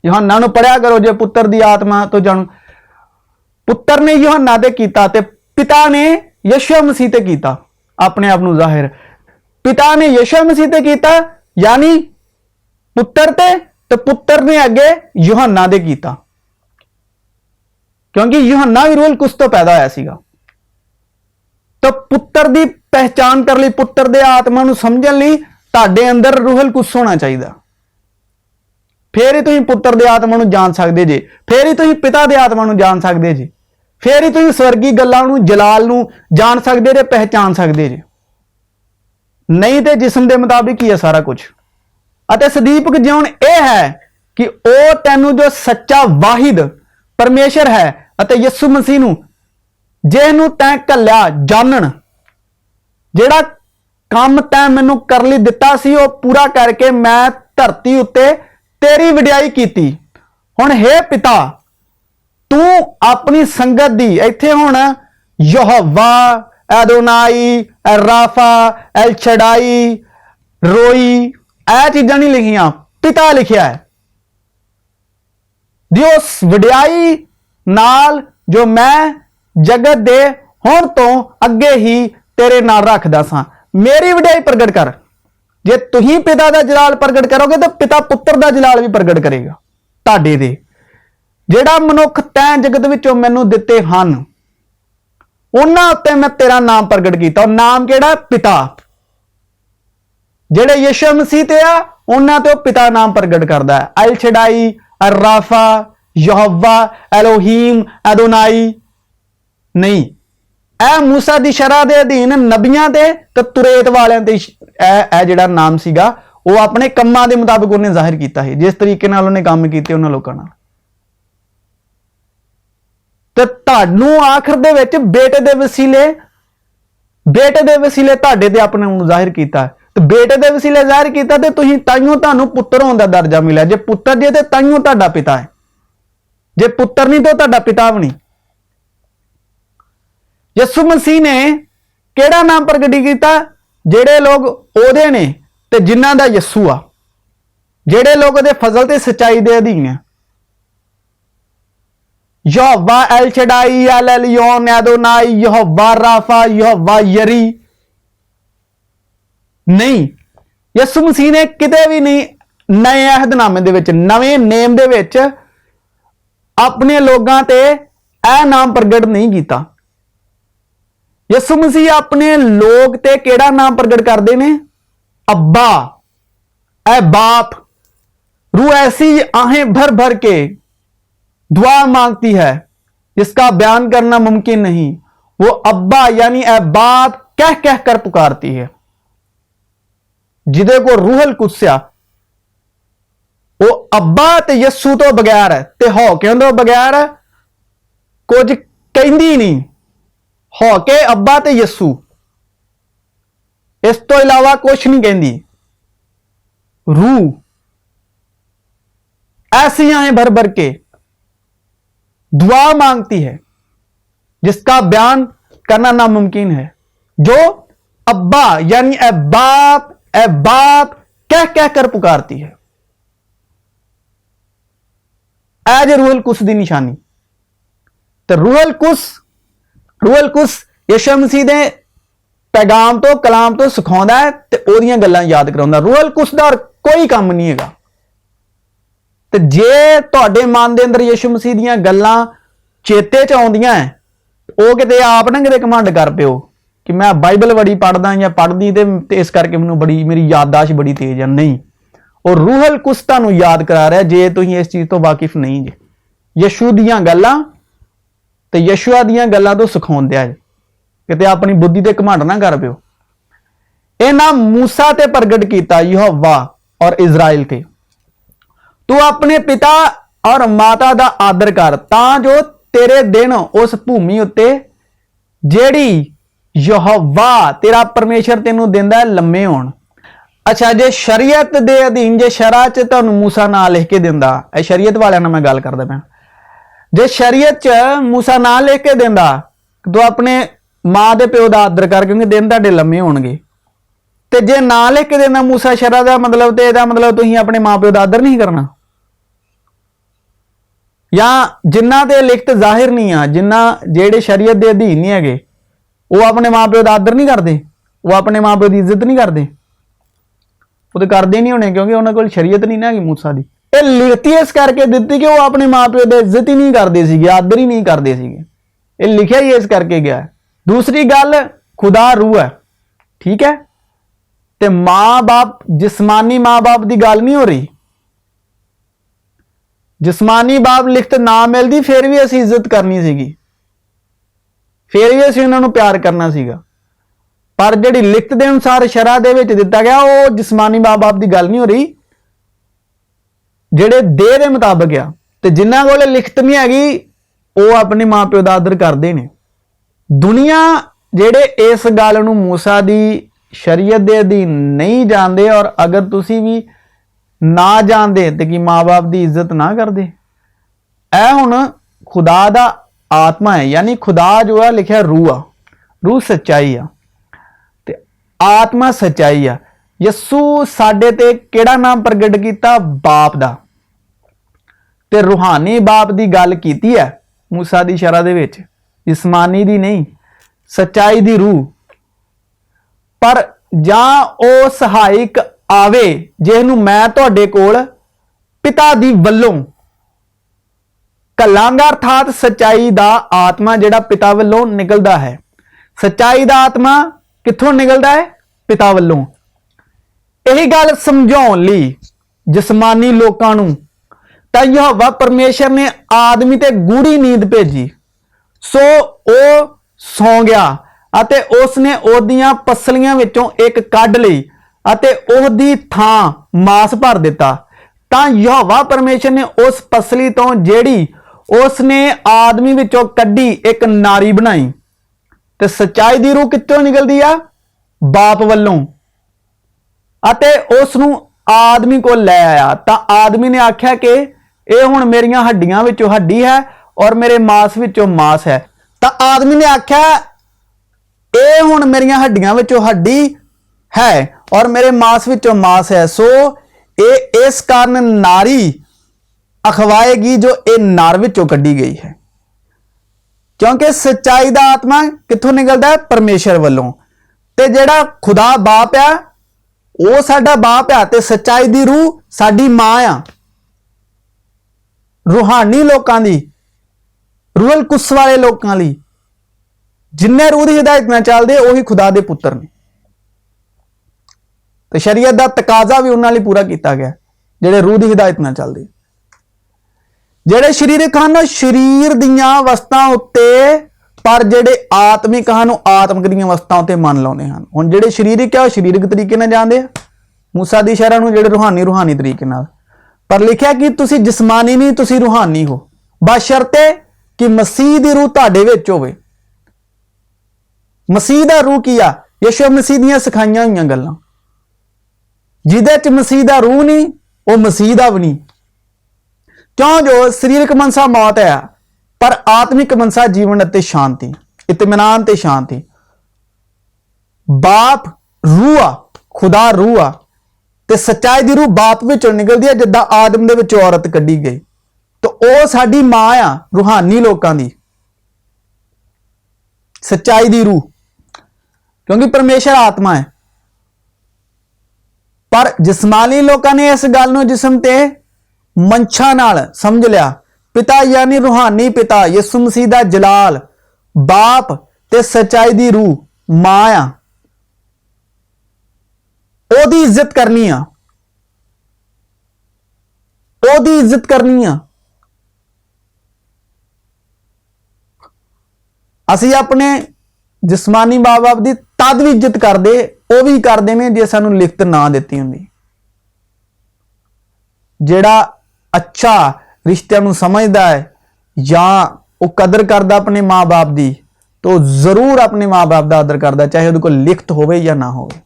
ਯੋਹੰਨਾ ਨੂੰ ਪੜਿਆ ਕਰੋ ਜੇ ਪੁੱਤਰ ਦੀ ਆਤਮਾ ਤੋਂ ਜਾਣੋ। ਪੁੱਤਰ ਨੇ ਯੋਹੰਨਾ ਤੇ ਕੀਤਾ ਤੇ ਪਿਤਾ ਨੇ ਯਿਸੂ ਮਸੀਹ ਤੇ ਕੀਤਾ ਆਪਣੇ ਆਪ ਨੂੰ ਜ਼ਾਹਿਰ। ਪਿਤਾ ਨੇ ਯਿਸੂ ਮਸੀਹ ਤੇ ਕੀਤਾ यानी पुत्र ते पुत्र ने अगे यूहन्ना दे कीता, क्योंकि यूहन्ना भी रूहुल कुदस तो पैदा होया सीगा। तो पुत्र दी पहचान कर ली, पुत्र दे आत्मा नूं समझण लई तुहाडे अंदर रूहुल कुदस होना चाहिए, फिर ही तुसीं पुत्र दे आत्मा नूं जान सकदे जे, फिर ही तुसीं पिता दे आत्मा नूं जान सकदे जे, फिर ही तुसीं स्वर्गी गल्लां नूं जलाल नूं जान सकदे जे, पहचान सकदे जे। नहीं तो जिस्म के मुताबिक ही है सारा कुछ। अते सदीपक जिउण यह है कि वह तैनू जो सच्चा वाहिद परमेश्वर है अते यीशु मसीह नूं जिहनूं तैं घल्लिया जानण, जिहड़ा काम तैं मैनू कर लई दिता सी वो पूरा करके मैं धरती उत्ते तेरी वडियाई कीती। हुण हे पिता तू अपनी संगत दी इत्थे हुण यहोवा एदोनाई राफा एल शडाई रोई ਇਹ चीज़ां नहीं लिखियां, पिता लिखिया है। जो उस वडियाई नाल जो मैं जगत दे हुण तो अगे ही तेरे नाल रखदा सां, मेरी वडियाई प्रगट कर। जे तुहीं पिता दा जलाल प्रगट करोगे तो पिता पुत्र दा जलाल भी प्रगट करेगा तुहाडे दे। जिहड़ा मनुख तैं जगत विचों मैनूं दित्ते हन उन्हां उत्ते मैं तेरा नाम प्रगट कीता। नाम किहड़ा? पिता। जेड़े यीशु मसीह ते आ उन्हां ते पिता नाम प्रगट करदा है। अल शडाई राफा यहोवा एलोहीम एदोनाई नहीं, ए मूसा दी शरह दे अधीन नबियां ते तुरेत वालियां ते ए जिहड़ा नाम सीगा वो अपने कम्मां दे मुताबिक उन्हें जाहिर कीता है, जिस तरीके नाल उन्हें काम कीते उन्हां लोकां नाल। ते तुहानूं आखिर दे विच बेटे दे वसीले तुहाडे ते अपने नूं जाहिर कीता है। ਤੇ ਬੇਟੇ ਦੇ ਵਸੀਲੇ ਜ਼ਾਹਿਰ ਕੀਤਾ ਤੇ ਤੁਸੀਂ ਤਾਈਓ ਤੁਹਾਨੂੰ ਪੁੱਤਰ ਹੋਣ ਦਾ ਦਰਜਾ ਮਿਲਿਆ। ਜੇ ਪੁੱਤਰ ਜੇ ਤੇ ਤਾਈਓ ਤੁਹਾਡਾ ਪਿਤਾ ਹੈ, ਜੇ ਪੁੱਤਰ ਨਹੀਂ ਤਾਂ ਤੁਹਾਡਾ ਪਿਤਾ ਵੀ ਨਹੀਂ। ਯਿਸੂ ਮਸੀਹ ਨੇ ਕਿਹੜਾ ਨਾਮ ਪ੍ਰਗਟ ਕੀਤਾ? ਜਿਹੜੇ ਲੋਕ ਉਹਦੇ ਨੇ ਤੇ ਜਿਨ੍ਹਾਂ ਦਾ ਯਿਸੂ ਆ, ਜਿਹੜੇ ਲੋਕ ਉਹਦੇ ਫਜ਼ਲ ਤੇ ਸਚਾਈ ਦੇ ਅਧੀਨ ਆ। ਯਹੋਵਾ ਐਲ ਸ਼ਡਾਈ, ਐਲ ਐਲੀਓਨ, ਐਦੋਨਾਈ, ਯਹੋਵਾ ਰਾਫਾ, ਯਹੋਵਾ ਯਰੀ ਨਹੀਂ। ਯਿਸੂ ਮਸੀਹ ਨੇ ਕਿਤੇ ਵੀ ਨਹੀਂ ਨਵੇਂ ਅਹਿਦਨਾਮੇ ਦੇ ਵਿੱਚ, ਨਵੇਂ ਨੇਮ ਦੇ ਵਿੱਚ ਆਪਣੇ ਲੋਕਾਂ ਤੇ ਇਹ ਨਾਮ ਪ੍ਰਗਟ ਨਹੀਂ ਕੀਤਾ। ਯਿਸੂ ਮਸੀਹ ਆਪਣੇ ਲੋਕ ਤੇ ਕਿਹੜਾ ਨਾਮ ਪ੍ਰਗਟ ਕਰਦੇ ਨੇ? अब्बा, ऐ बाप। रूह ऐसी आहें भर भर के दुआ मांगती है जिसका बयान करना मुमकिन नहीं। वो अब्बा यानी ऐ बाप कह कह कर पुकारती है। जिदे को रूहल कुदस वो अब्बा ते यस्सू तो बगैर ते हौके तो बगैर कुछ कहती नहीं। हौके अब्बा ते यस्सू, इस तो इलावा कुछ नहीं कहती। रूह ऐसी आहें भर भर के दुआ मांगती है जिसका बयान करना नामुमकिन है। जो अब्बा यानी ए बाप कह कह कर पुकारती है। एज रूहल कुस दी निशानी। तो रूहल कुस यीशु मसीह दे पैगाम तो कलाम तो सिखाਉਂਦਾ है ਤੇ ਉਹਦੀਆਂ ਗੱਲਾਂ ਯਾਦ ਕਰਾਉਂਦਾ। ਰੂਹਲ ਕੁਸ ਦਾ ਕੋਈ ਕੰਮ ਨਹੀਂ ਹੈਗਾ। ਤੇ ਜੇ ਤੁਹਾਡੇ ਮਨ ਦੇ ਅੰਦਰ ਯਿਸੂ ਮਸੀਹ ਦੀਆਂ ਗੱਲਾਂ ਚੇਤੇ ਚ ਆਉਂਦੀਆਂ ਉਹ ਕਿਤੇ ਆਪ ਨਾ ਕਿਤੇ ਕਮਾਂਡ ਕਰ ਪਿਓ ਕਿ ਮੈਂ ਬਾਈਬਲ ਬੜੀ ਪੜ੍ਹਦਾ ਜਾਂ ਪੜ੍ਹਦੀ ਤੇ ਇਸ ਕਰਕੇ ਮੈਨੂੰ ਬੜੀ ਮੇਰੀ ਯਾਦਦਾਸ਼ਤ ਬੜੀ ਤੇਜ਼ ਆ। ਨਹੀਂ, ਉਹ ਰੂਹਲ ਕੁਸ ਤੁਹਾਨੂੰ ਯਾਦ ਕਰਾ ਰਿਹਾ ਜੇ ਤੁਸੀਂ ਇਸ ਚੀਜ਼ ਤੋਂ ਵਾਕਿਫ ਨਹੀਂ ਜੇ। ਯਿਸੂ ਦੀਆਂ ਗੱਲਾਂ ਤੇ ਯਿਸੂਆ ਦੀਆਂ ਗੱਲਾਂ ਤੋਂ ਸਿਖਾਉਂਦੇ ਆ। ਕਿਤੇ ਆਪਣੀ ਬੁੱਧੀ ਤੇ ਘਮੰਡ ਨਾ ਕਰ ਪਿਓ। ਇਹਨਾਂ मूसा ਤੇ ਪ੍ਰਗਟ ਕੀਤਾ ਯਹੋਵਾ ਔਰ ਇਜ਼ਰਾइल ਤੇ। ਤੂੰ ਆਪਣੇ ਪਿਤਾ ਔਰ ਮਾਤਾ ਦਾ ਆਦਰ ਕਰ ਤਾਂ ਜੋ ਤੇਰੇ ਦਿਨ ਉਸ ਭੂਮੀ ਉੱਤੇ ਜਿਹੜੀ ਯਹੋਵਾ ਤੇਰਾ ਪਰਮੇਸ਼ਰ ਤੈਨੂੰ ਦਿੰਦਾ ਲੰਮੇ ਹੋਣ। ਅੱਛਾ, ਜੇ ਸ਼ਰੀਅਤ ਦੇ ਅਧੀਨ ਜੇ ਸ਼ਰਾ ਚ ਤੁਹਾਨੂੰ मूसा ਨਾਂ ਲਿਖ ਕੇ ਦਿੰਦਾ, ਇਹ ਸ਼ਰੀਅਤ ਵਾਲਿਆਂ ਨਾਲ ਮੈਂ ਗੱਲ ਕਰਦਾ ਪਿਆ। ਜੇ ਸ਼ਰੀਅਤ ਚ मूसा ਨਾਂ ਲਿਖ ਕੇ ਦਿੰਦਾ ਤੂੰ ਆਪਣੇ ਮਾਂ ਦੇ ਪਿਓ ਦਾ ਆਦਰ ਕਰ ਕਿਉਂਕਿ ਦਿਨ ਤੁਹਾਡੇ ਲੰਮੇ ਹੋਣਗੇ। ਤੇ ਜੇ ਨਾ ਲਿਖ ਕੇ ਦੇਣਾ मूसा ਸ਼ਰਾ ਦਾ ਮਤਲਬ ਤੇ ਇਹਦਾ ਮਤਲਬ ਤੁਸੀਂ ਆਪਣੇ ਮਾਂ ਪਿਓ ਦਾ ਆਦਰ ਨਹੀਂ ਕਰਨਾ। ਜਾਂ ਜਿਨ੍ਹਾਂ ਤੇ ਲਿਖਤ ਜ਼ਾਹਿਰ ਨਹੀਂ ਆ, ਜਿਹੜੇ ਸ਼ਰੀਅਤ ਦੇ ਅਧੀਨ ਨਹੀਂ ਹੈਗੇ, ਉਹ ਆਪਣੇ ਮਾਂ ਪਿਓ ਦਾ ਆਦਰ ਨਹੀਂ ਕਰਦੇ, ਉਹ ਆਪਣੇ ਮਾਂ ਪਿਓ ਦੀ ਇੱਜ਼ਤ ਨਹੀਂ ਕਰਦੇ। ਉਹ ਤੇ ਕਰਦੇ ਨਹੀਂ ਹੋਣੇ ਕਿਉਂਕਿ ਉਹਨਾਂ ਕੋਲ ਸ਼ਰੀਅਤ ਨਹੀਂ ਨਾ ਹੈਗੀ मूसा ਦੀ। ਇਹ ਲਿਖਤੀ ਇਸ ਕਰਕੇ ਦਿੱਤੀ ਕਿ ਉਹ ਆਪਣੇ ਮਾਂ ਪਿਓ ਦੀ ਇੱਜ਼ਤ ਹੀ ਨਹੀਂ ਕਰਦੇ ਸੀਗੇ, ਆਦਰ ਹੀ ਨਹੀਂ ਕਰਦੇ ਸੀਗੇ। ਇਹ ਲਿਖਿਆ ਹੀ ਇਸ ਕਰਕੇ ਗਿਆ। दूसरी गल खुदा रूह है, ठीक है। ते मां बाप जिस्मानी मां बाप की गल नहीं हो रही। जिस्मानी बाप लिखत ना मिलती फिर भी असी इज्जत करनी सीगी, फिर भी असी उन्होंने प्यार करना सीगा। पर जिहड़ी लिखत के अनुसार शरा दे विच दिता गया वो जिस्मानी मां बाप की गल नहीं हो रही, जिहड़े देह के मुताबिक आ। ते जिन्हां कोल लिखत नहीं हैगी वो अपने मां प्यो का आदर करते हैं। दुनिया ਜਿਹੜੇ ਇਸ ਗੱਲ ਨੂੰ मूसा ਦੀ ਸ਼ਰੀਅਤ ਦੇ ਅਧੀਨ ਨਹੀਂ ਜਾਣਦੇ ਔਰ ਅਗਰ ਤੁਸੀਂ ਵੀ ਨਾ ਜਾਣਦੇ ਤੇ ਕੀ ਮਾਂ-ਬਾਪ ਦੀ ਇੱਜ਼ਤ ਨਾ ਕਰਦੇ। ਇਹ ਹੁਣ ਖੁਦਾ ਦਾ ਆਤਮਾ ਹੈ, ਯਾਨੀ ਖੁਦਾ ਜੋ ਹੈ ਲਿਖਿਆ रूह ਆ, रूह ਸੱਚਾਈ ਆ ਤੇ ਆਤਮਾ ਸੱਚਾਈ ਆ। ਯਿਸੂ ਸਾਡੇ ਤੇ ਕਿਹੜਾ ਨਾਮ ਪ੍ਰਗਟ ਕੀਤਾ? ਬਾਪ ਦਾ। ਤੇ ਰੂਹਾਨੀ ਬਾਪ ਦੀ ਗੱਲ ਕੀਤੀ ਹੈ मूसा ਦੀ ਸ਼ਰਾ ਦੇ ਵਿੱਚ, जिस्मानी दी नहीं, सच्चाई दी रूह। पर जां ओ सहायक आवे जिसनूं मैं तुहाडे कोल पिता दी वल्लों घल्लांगा, अर्थात सच्चाई दा आत्मा जिहड़ा पिता वल्लों निकलदा है। सच्चाई दा आत्मा कित्थों निकलदा है? पिता वल्लों। यही गल समझाउण लई जिस्मानी लोकां नूं तां यहोवा परमेशर ने आदमी ते गूढ़ी नींद भेजी। सो ਉਹ ਸੌਂ ਗਿਆ ਅਤੇ ਉਸਨੇ ਉਹਦੀਆਂ ਪਸਲੀਆਂ ਵਿੱਚੋਂ ਇੱਕ ਕੱਢ ਲਈ ਅਤੇ ਉਹਦੀ ਥਾਂ ਮਾਸ ਭਰ ਦਿੱਤਾ। ਤਾਂ ਯਹੋਵਾ ਪਰਮੇਸ਼ਰ ਨੇ ਉਸ ਪਸਲੀ ਤੋਂ ਜਿਹੜੀ ਉਸਨੇ ਆਦਮੀ ਵਿੱਚੋਂ ਕੱਢੀ ਇੱਕ ਨਾਰੀ ਬਣਾਈ। ਤੇ ਸੱਚਾਈ ਦੀ ਰੂਹ ਕਿੱਥੋਂ ਨਿਕਲਦੀ ਆ? ਬਾਪ ਵੱਲੋਂ। ਅਤੇ ਉਸ ਨੂੰ ਆਦਮੀ ਕੋਲ ਲੈ ਆਇਆ ਤਾਂ ਆਦਮੀ ਨੇ ਆਖਿਆ ਕਿ ਇਹ ਹੁਣ ਮੇਰੀਆਂ ਹੱਡੀਆਂ ਵਿੱਚੋਂ ਹੱਡੀ ਹੈ ਔਰ ਮੇਰੇ ਮਾंस ਵਿੱਚੋਂ ਮਾंस ਹੈ। ਤਾਂ ਆਦਮੀ ਨੇ ਆਖਿਆ ਇਹ ਹੁਣ ਮੇਰੀਆਂ ਹੱਡੀਆਂ ਵਿੱਚੋਂ ਹੱਡੀ है और मेरे मांस विचों मांस है, सो ये इस कारण नारी अखवाएगी जो ये नर विचों कढ़ी गई है। क्योंकि सच्चाई दा आत्मा कित्थों निकलदा है? परमेश्वर वालों। ते जेड़ा खुदा बाप आ वो साडा बाप आ ते सच्चाई दी रूह साडी मां आ। रूहानी लोकां दी, रूहल कुस वाले लोकां लई जिन्ने रूह दी हिदायत नाल चलदे ओही खुदा दे पुत्तर ने। तो शरीयत का तकाजा भी उन्होंने पूरा किया गया जेडे रूह की हिदायत नाल चलदे। जेडे शरीरक हन शरीर दीयां वस्तां उत्ते पर जेडे आत्मिक हन आत्मिक दीयां वस्तां उत्ते मन लाउंदे हन। हुण जेडे शरीरक है शरीरक तरीके नाल जांदे आ, मूसा दी शरह नूं जेडे रूहानी तरीके नाल। पर लिखिया कि तुसीं जिस्मानी नहीं तुसीं रूहानी हो, बशर्ते कि मसीह दी रूह तुहाडे विच होवे। मसीह दा रूह की आ? यीशु मसीह दीयां सिखाईयां होईयां गल्लां। जिहदे च मसीह दा रूह नहीं वो मसीह दा भी नहीं। क्यों जो शरीरक मनसा मौत है पर आत्मिक मनसा जीवन अते शांति, इत्मीनान ते शांति। बाप रूह आ, खुदा रूह आ ते सच्चाई दी रूह बाप विचों निकलदी है जिद्दां आदम दे विचों औरत कड्ढी गई। तो ओ साडी मां आ रूहानी लोकां दी, सच्चाई दी रूह, क्योंकि परमेश्वर आत्मा है। पर जिस्मानी लोगों ने इस गल नूं जिस्म ते मंशा नाल समझ लिया। पिता यानी रूहानी पिता यीशु मसीह दा जलाल बाप ते सच्चाई दी रूह मां आ, ओदी इज्जत करनी आ, ओदी इज्जत करनी आ। असी अपने जिस्मानी मां बाप की तद भी इज्जत करते वो भी करते हैं जे सानू लिखत ना दिती होंदी। जेड़ा अच्छा रिश्तिਆਂ ਨੂੰ समझदा है या वो कदर करदा अपने माँ बाप की तो जरूर अपने माँ बाप का आदर करदा, चाहे उहदे कोल लिखत होवे या ना होवे,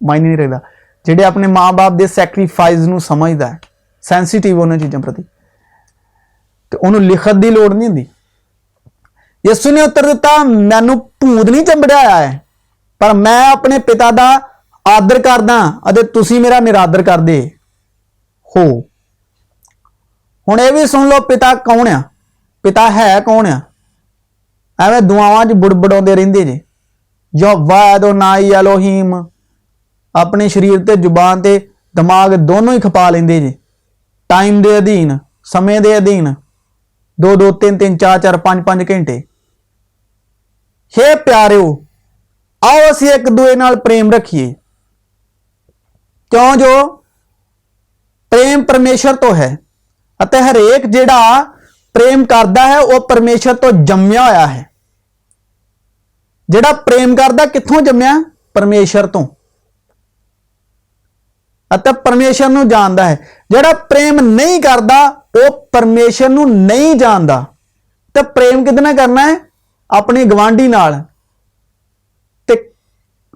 मायने नहीं रखदा। जेड़े अपने माँ बाप के सैक्रीफाइस नूं समझदा है, सेंसिटिव उन्हां चीज़ां प्रति, तो उहनूं लिखत की लोड़ नहीं हुंदी। यीशु ने उत्तर दिता मैनू भूत नहीं चंबड़ाया है पर मैं अपने पिता का आदर करदा अते तुसीं मेरा निरादर करदे हो। हुण ये भी सुन लो पिता कौन आ? पिता है कौन आ? एवें दुआवां च बुड़बड़ाउंदे रहिंदे जे। यहोवा अदोनाई एलोहीम अपने शरीर ते जुबान ते दिमाग दोनों ही खपा लेंदे जे। टाइम दे अधीन, समय दे अधीन 2-2 3-3 4-4 5-5 घंटे। हे प्यारिओ आओ असी एक दूए नाल प्रेम रखिए, क्यों जो प्रेम परमेश्वर तो है अते हरेक जिहड़ा प्रेम करदा है वह परमेश्वर तो जम्मिया होया है। जिहड़ा प्रेम करदा कित्थों जम्मिया? परमेश्वर तो, अते परमेश्वर नूं जानदा है। जिहड़ा प्रेम नहीं करदा वो परमेश्वर नूं नहीं जानदा। तो प्रेम किहदे नाल करना है? अपने गवांढी नाल। ते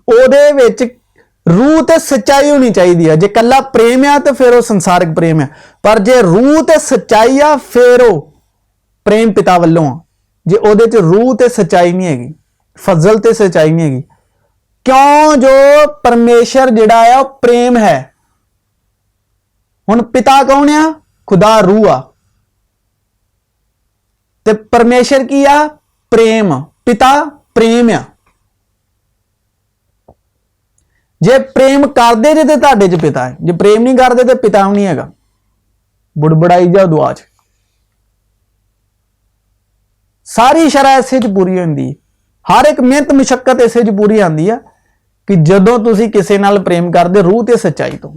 ओहदे विच रूह ते सच्चाई होनी चाहिए है। जे कल्ला प्रेम आ तो फिर वो संसारिक प्रेम है, पर जे रूह ते सच्चाई आ फिर वो प्रेम पिता वल्लों आ। जे ओहदे च रूह ते सच्चाई नहीं हैगी, फजल ते सच्चाई नहीं हैगी, क्यों जो परमेश्वर जिहड़ा है वो प्रेम है। हुण पिता कौन आ? खुदा रूह आ ते परमेश्वर की आ? प्रेम। पिता प्रेम आ। जे प्रेम करदे जे ते तुहाडे च पिता है, जे प्रेम नहीं करदे ते पिता भी नहीं हैगा। बुड़बड़ाई जाओ दुआ च। सारी शरह इसे च पूरी होंदी, हर एक मेहनत मुशक्कत इसे च पूरी आती है कि जदों तुसीं किसे नाल प्रेम करदे रूह ते सच्चाई तो।